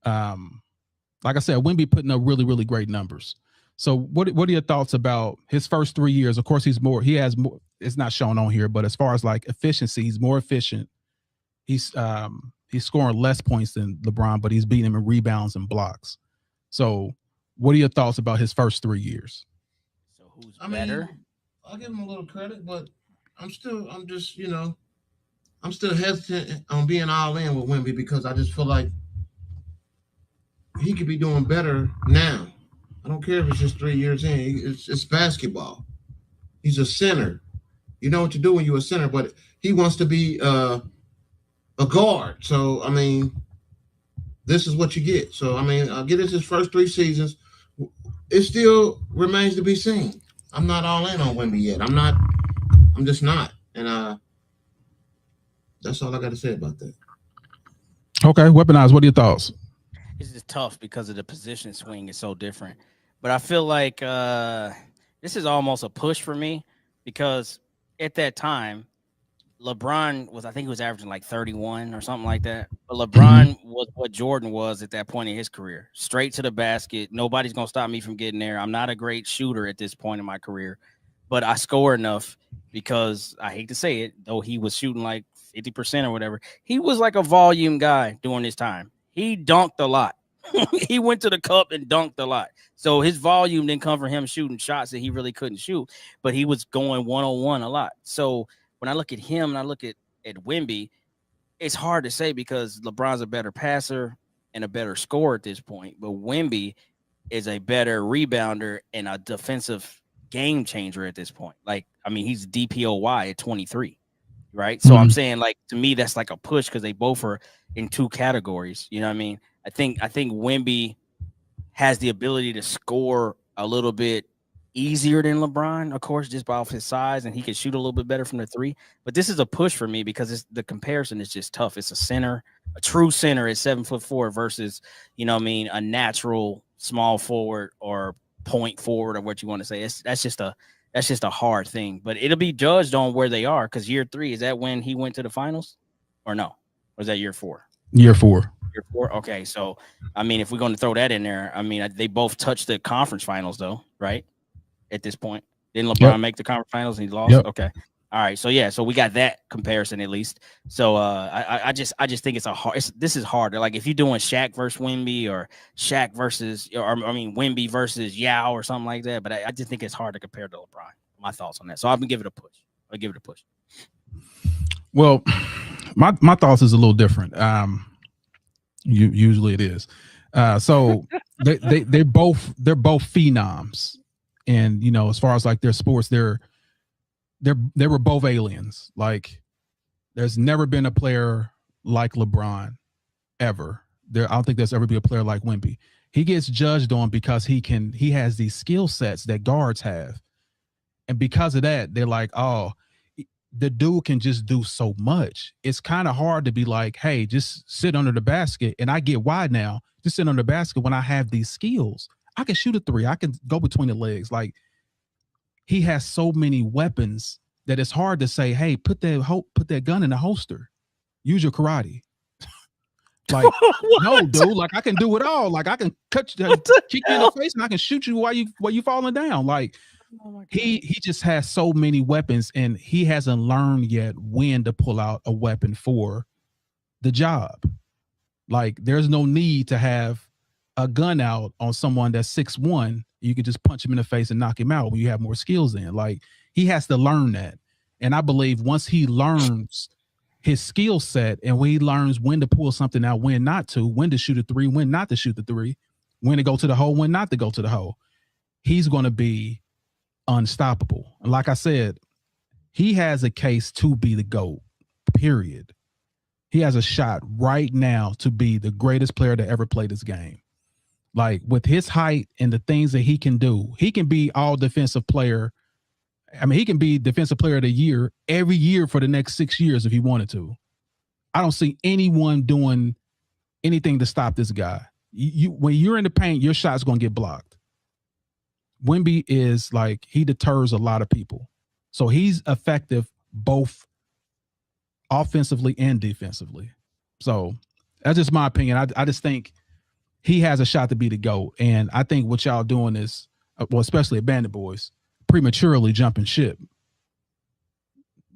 like I said, Wemby putting up really, really great numbers. So what are your thoughts about his first 3 years? Of course, he has more, it's not shown on here, but as far as like efficiency, he's more efficient. He's scoring less points than LeBron, but he's beating him in rebounds and blocks. So what are your thoughts about his first 3 years? So who's better? I'll give him a little credit, but I'm still hesitant on being all in with Wemby because I just feel like he could be doing better now. I don't care if it's just 3 years in. It's basketball. He's a center. You know what to do when you're a center, but he wants to be a guard. So, I mean, this is what you get. So, I mean, I'll get it his first 3 seasons. It still remains to be seen. I'm not all in on Wemby yet. I'm just not. And that's all I got to say about that. Okay, Weaponize, what are your thoughts? It's just tough because of the position swing is so different. But I feel like this is almost a push for me because at that time, LeBron I think he was averaging like 31 or something like that. But LeBron was what Jordan was at that point in his career. Straight to the basket. Nobody's going to stop me from getting there. I'm not a great shooter at this point in my career, but I score enough because I hate to say it, though he was shooting like 50% or whatever. He was like a volume guy during his time. He dunked a lot. He went to the cup and dunked a lot. So his volume didn't come from him shooting shots that he really couldn't shoot, but he was going one-on-one a lot. So when I look at him and I look at Wemby, it's hard to say because LeBron's a better passer and a better scorer at this point, but Wemby is a better rebounder and a defensive game changer at this point. Like, I mean, he's DPOY at 23, right? So I'm saying, like, to me, that's like a push because they both are in 2 categories. You know what I mean? I think Wemby has the ability to score a little bit easier than LeBron, of course, just by off his size, and he can shoot a little bit better from the 3. But this is a push for me because the comparison is just tough. It's a center true center at 7'4" versus, you know what I mean, a natural small forward or point forward or what you want to say. That's just a hard thing. But it'll be judged on where they are, because year 3, is that when he went to the finals or no? Or is that year 4? Year 4. Year 4. Okay, so I mean, if we're going to throw that in there, I mean, they both touched the conference finals though, right? At this point, didn't LeBron make the conference finals and he lost? Yep. Okay. All right, so yeah, so we got that comparison at least. So I just think it's this is harder. Like if you're doing Shaq versus Wemby or Shaq versus, or I mean Wemby versus Yao or something like that. But I just think it's hard to compare to LeBron. My thoughts on that. So I'm gonna give it a push. I'll give it a push. Well, my thoughts is a little different. Usually it is. So they're both phenoms, and you know, as far as like their sports, they were both aliens. Like there's never been a player like LeBron ever. I don't think there's ever been a player like Wemby. He gets judged on because he has these skill sets that guards have. And because of that, they're like, oh, the dude can just do so much. It's kind of hard to be like, hey, just sit under the basket. And I get why now. Just sit under the basket when I have these skills. I can shoot a 3. I can go between the legs. Like, he has so many weapons that it's hard to say, hey, put that gun in the holster. Use your karate. Like, no, dude, like I can do it all. Like I can kick you in the face and I can shoot you while you falling down. Like he just has so many weapons, and he hasn't learned yet when to pull out a weapon for the job. Like there's no need to have a gun out on someone that's 6'1". You could just punch him in the face and knock him out when you have more skills in. Like he has to learn that. And I believe once he learns his skill set, and when he learns when to pull something out, when not to, when to shoot a 3, when not to shoot the 3, when to go to the hole, when not to go to the hole, he's going to be unstoppable. And like I said, he has a case to be the GOAT, period. He has a shot right now to be the greatest player to ever play this game. Like with his height and the things that he can do, he can be all defensive player. I mean, he can be defensive player of the year every year for the next 6 years if he wanted to. I don't see anyone doing anything to stop this guy. When you're in the paint, your shot's going to get blocked. Wemby is like, he deters a lot of people. So he's effective both offensively and defensively. So that's just my opinion. I just think he has a shot to be the GOAT. And I think what y'all doing is, well, especially at Bandit Boys, prematurely jumping ship.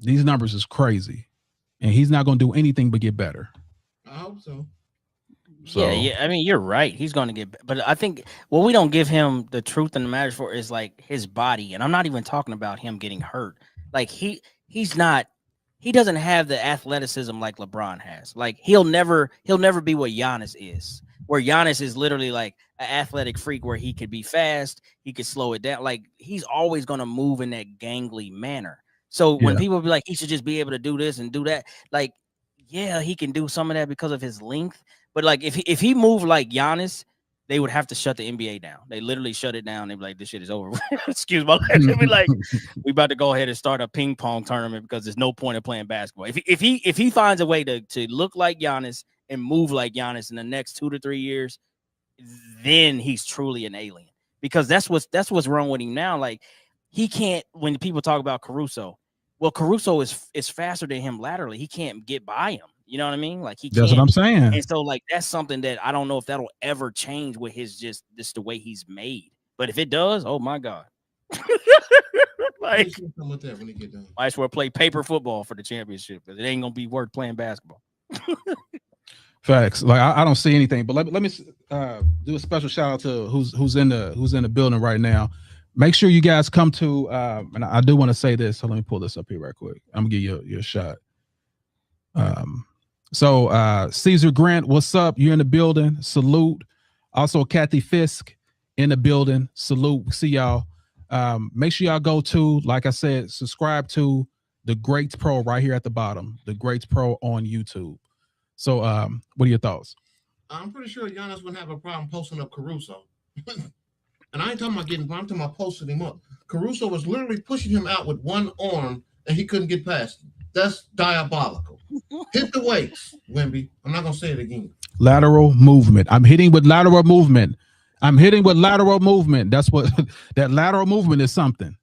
These numbers is crazy. And he's not going to do anything but get better. I hope so. Yeah. I mean, you're right. He's going to get, but I think what we don't give him the truth and the matters for is like his body. And I'm not even talking about him getting hurt. Like he doesn't have the athleticism like LeBron has. Like he'll never be what Giannis is. Where Giannis is literally like an athletic freak where he could be fast, he could slow it down. Like he's always going to move in that gangly manner. So when people be like, he should just be able to do this and do that, like, yeah, he can do some of that because of his length. But like if he moved like Giannis, they would have to shut the NBA down. They literally shut it down. They'd be like, this shit is over. Excuse my language. They'd be like, we about to go ahead and start a ping pong tournament because there's no point in playing basketball. If he finds a way to look like Giannis and move like Giannis in the next 2 to 3 years, then he's truly an alien. Because that's what's wrong with him now. Like he can't, when people talk about Caruso, well, Caruso is faster than him laterally. He can't get by him. You know what I mean? Like he can't. That's what I'm saying. And so like that's something that I don't know if that'll ever change with his just the way he's made. But if it does, oh my God. Like with that when he get done. Might as well play paper football for the championship because it ain't gonna be worth playing basketball. Facts. Like I don't see anything, but let me do a special shout out to who's in the building right now. Make sure you guys come to and I do want to say this. So let me pull this up here right quick. I'm gonna give you a shot. So Caesar Grant, what's up? You're in the building. Salute. Also Kathy Fisk in the building. Salute. See y'all. Make sure y'all go to, like I said, subscribe to the Greats Pro right here at the bottom. The Greats Pro on YouTube. So what are your thoughts? I'm pretty sure Giannis wouldn't have a problem posting up Caruso. And I ain't talking about I'm talking about posting him up. Caruso was literally pushing him out with one arm and he couldn't get past him. That's diabolical. Hit the weights, Wemby. I'm not gonna say it again. Lateral movement. I'm hitting with lateral movement. That's what that lateral movement is something.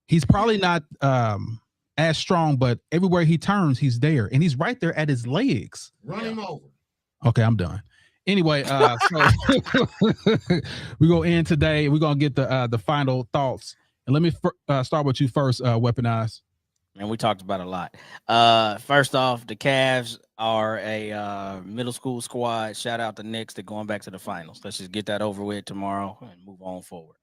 He's probably not as strong, but everywhere he turns, he's there, and he's right there at his legs. Run him over. Okay, I'm done. Anyway, so we're gonna end today. We're gonna get the final thoughts, and let me start with you first, Weaponize. And we talked about a lot. First off, the Cavs are a middle school squad. Shout out to Knicks. They're going back to the finals. Let's just get that over with tomorrow and move on forward.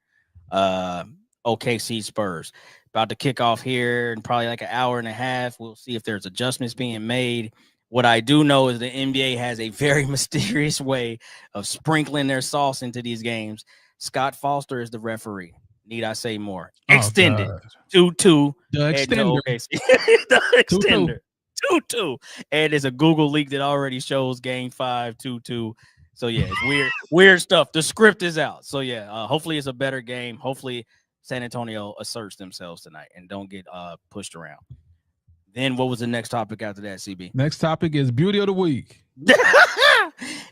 OKC Spurs about to kick off here in probably like an hour and a half. We'll see if there's adjustments being made. What I do know is the NBA has a very mysterious way of sprinkling their sauce into these games. Scott Foster is the referee. Need I say more? Extended 2-2. The extender. The extender. 2-2. And there's a Google leak that already shows game 5, 2-2. So yeah, it's weird stuff. The script is out. So yeah, hopefully it's a better game. Hopefully San Antonio asserts themselves tonight and don't get pushed around. Then what was the next topic after that, CB? Next topic is beauty of the week.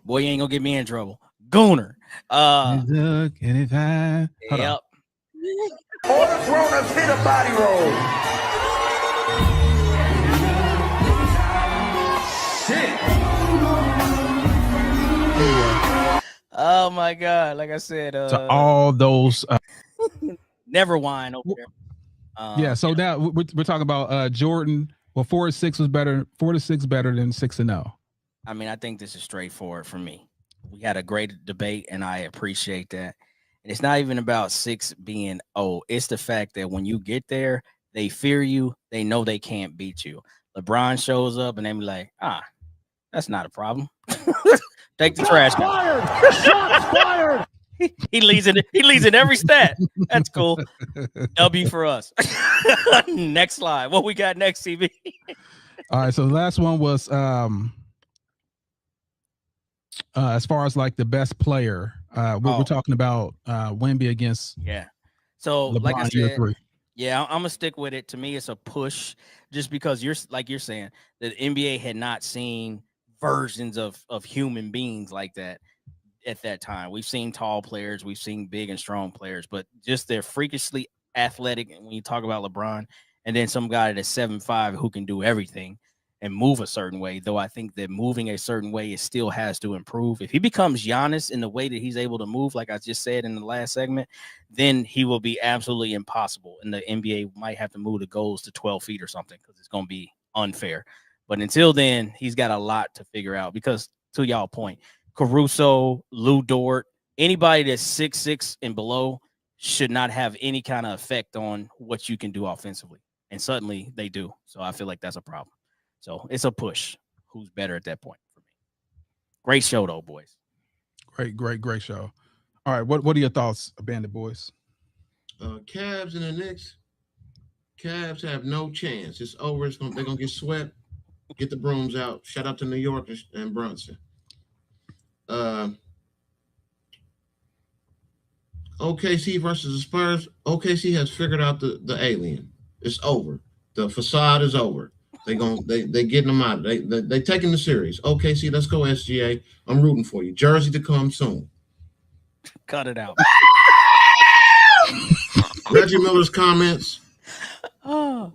Boy, you ain't gonna get me in trouble. Gooner. Look, anytime. Yep. All the grown-ups hit a body roll. Shit. Oh my God! Like I said, to all those. Never whine over there. Yeah. So now we're talking about Jordan. Well, 4-6 was better. 4-6 better than 6-0. I mean, I think this is straightforward for me. We had a great debate, and I appreciate that. And it's not even about 6 being it's the fact that when you get there, they fear you. They know they can't beat you. LeBron shows up, and they be like, that's not a problem. Take the trash. Shots fired. He leads in every stat. That's cool. W for us. Next slide. What we got next, CB? All right. So the last one was as far as like the best player. We're talking about Wemby against So LeBron, like I year said, 3. yeah, I'm gonna stick with it. To me, it's a push, just because you're saying that the NBA had not seen versions of human beings like that at that time. We've seen tall players, we've seen big and strong players, but just they're freakishly athletic. And when you talk about LeBron, and then some guy that's 7'5" who can do everything and move a certain way, though I think that moving a certain way it still has to improve. If he becomes Giannis in the way that he's able to move, like I just said in the last segment, then he will be absolutely impossible. And the NBA might have to move the goals to 12 feet or something, because it's going to be unfair. But until then, he's got a lot to figure out, because to y'all point, Caruso, Lou Dort, anybody that's 6'6" and below should not have any kind of effect on what you can do offensively. And suddenly they do. So I feel like that's a problem. So it's a push. Who's better at that point for me? Great show, though, boys. Great show. All right. What are your thoughts, Bandit Boys? Cavs and the Knicks. Cavs have no chance. It's over. They're going to get swept. Get the brooms out. Shout out to New York and Brunson. OKC versus the Spurs. OKC has figured out the alien. It's over. The facade is over. They getting them out. They taking the series. OKC, let's go SGA. I'm rooting for you. Jersey to come soon. Cut it out. Reggie Miller's comments. Oh.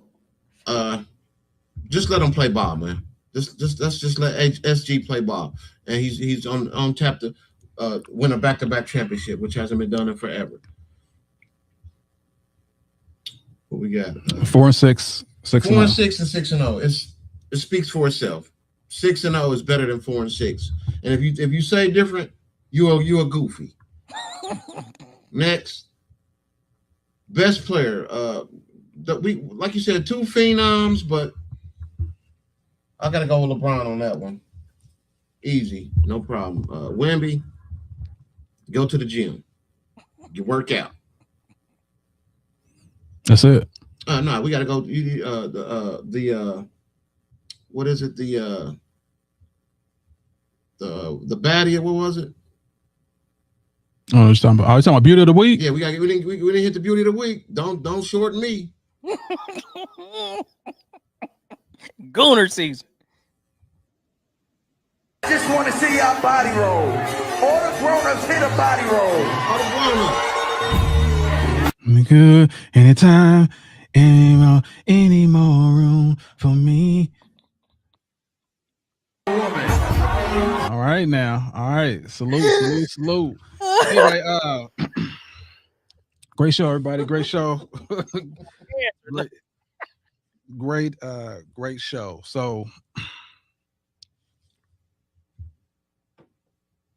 Just let him play ball, man. Let's just let SG play ball, and he's on tap to win a back-to-back championship, which hasn't been done in forever. What we got? 4-6, 6-0. 4-6 and 6-0. It speaks for itself. 6-0 is better than 4-6. And if you say different, you a goofy. Next, best player. We like you said, 2 phenoms, but I gotta go with LeBron on that one. Easy, no problem. Wemby, go to the gym. You work out. That's it. No, we gotta go. What is it? The baddie. What was it? Oh, you're talking about beauty of the week. Yeah, we didn't hit the beauty of the week. Don't shorten me. Gooner season. Just want to see y'all body roll. All the grown-ups hit a body roll. All the grown-ups. Good anytime, any more room for me. All right now. All right. Salute. Anyway, great show, everybody. Great show. Great show. So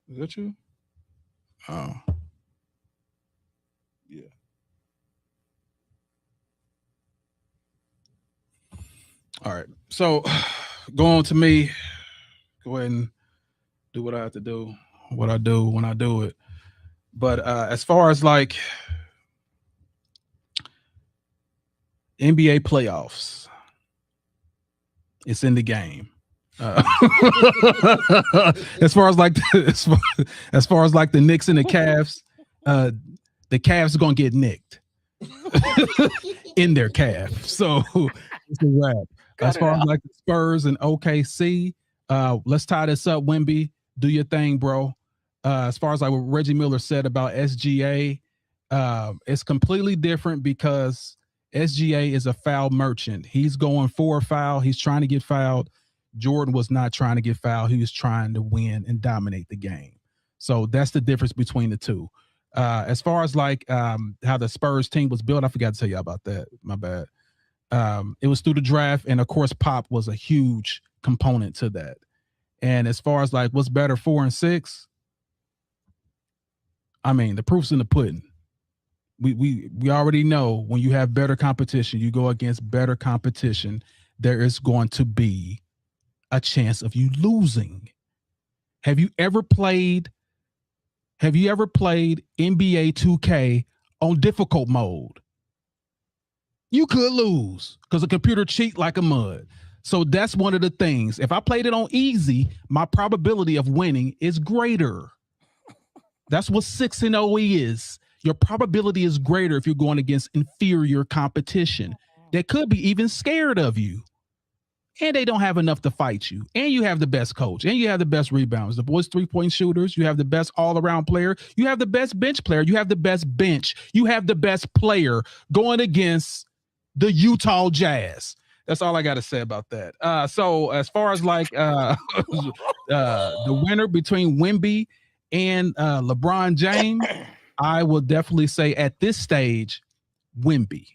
is that you? Oh. Yeah. All right. So go on to me. Go ahead and do what I have to do, what I do when I do it. But as far as like NBA playoffs, it's in the game. As far as like as far as like the Knicks and the Cavs, the Cavs are gonna get nicked in their calf. So it's a wrap. As far as like the Spurs and OKC, let's tie this up. Wemby, do your thing, bro. As far as like what Reggie Miller said about SGA, it's completely different because SGA is a foul merchant. He's going for a foul. He's trying to get fouled. Jordan was not trying to get fouled. He was trying to win and dominate the game. So that's the difference between the two. As far as like how the Spurs team was built, I forgot to tell you about that. My bad. It was through the draft, and of course, Pop was a huge component to that. And as far as like what's better, 4 and 6, I mean, the proof's in the pudding. We already know when you have better competition, you go against better competition, there is going to be a chance of you losing. Have you ever played NBA 2K on difficult mode? You could lose because the computer cheat like a mud. So that's one of the things. If I played it on easy, my probability of winning is greater. That's what 6-0 is. Your probability is greater if you're going against inferior competition that could be even scared of you. And they don't have enough to fight you. And you have the best coach. And you have the best rebounds. The boys 3-point shooters. You have the best all-around player. You have the best bench player. You have the best bench. You have the best player going against the Utah Jazz. That's all I got to say about that. So as far as like the winner between Wemby and LeBron James, I will definitely say at this stage, Wemby.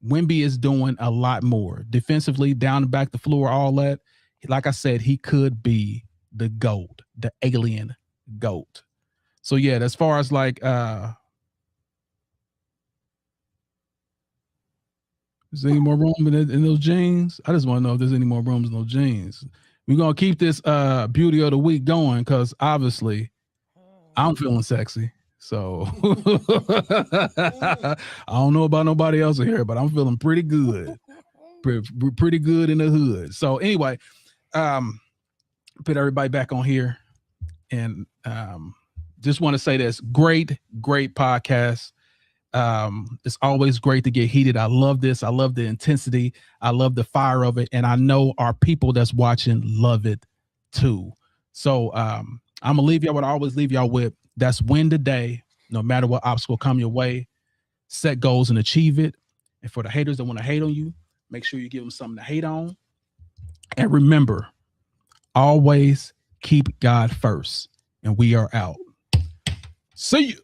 Wemby is doing a lot more defensively, down and back the floor, all that. Like I said, he could be the GOAT, the alien GOAT. So yeah, as far as like is there any more room in those jeans? I just want to know if there's any more rooms in those jeans. We're gonna keep this beauty of the week going because obviously I'm feeling sexy. So I don't know about nobody else in here, but I'm feeling pretty good. Pretty good in the hood. So anyway, put everybody back on here. And just want to say this. Great podcast. It's always great to get heated. I love this. I love the intensity. I love the fire of it. And I know our people that's watching love it too. So I'm gonna leave y'all what I always leave y'all with. That's win today, no matter what obstacle come your way. Set goals and achieve it. And for the haters that want to hate on you, make sure you give them something to hate on. And remember, always keep God first. And we are out. See you.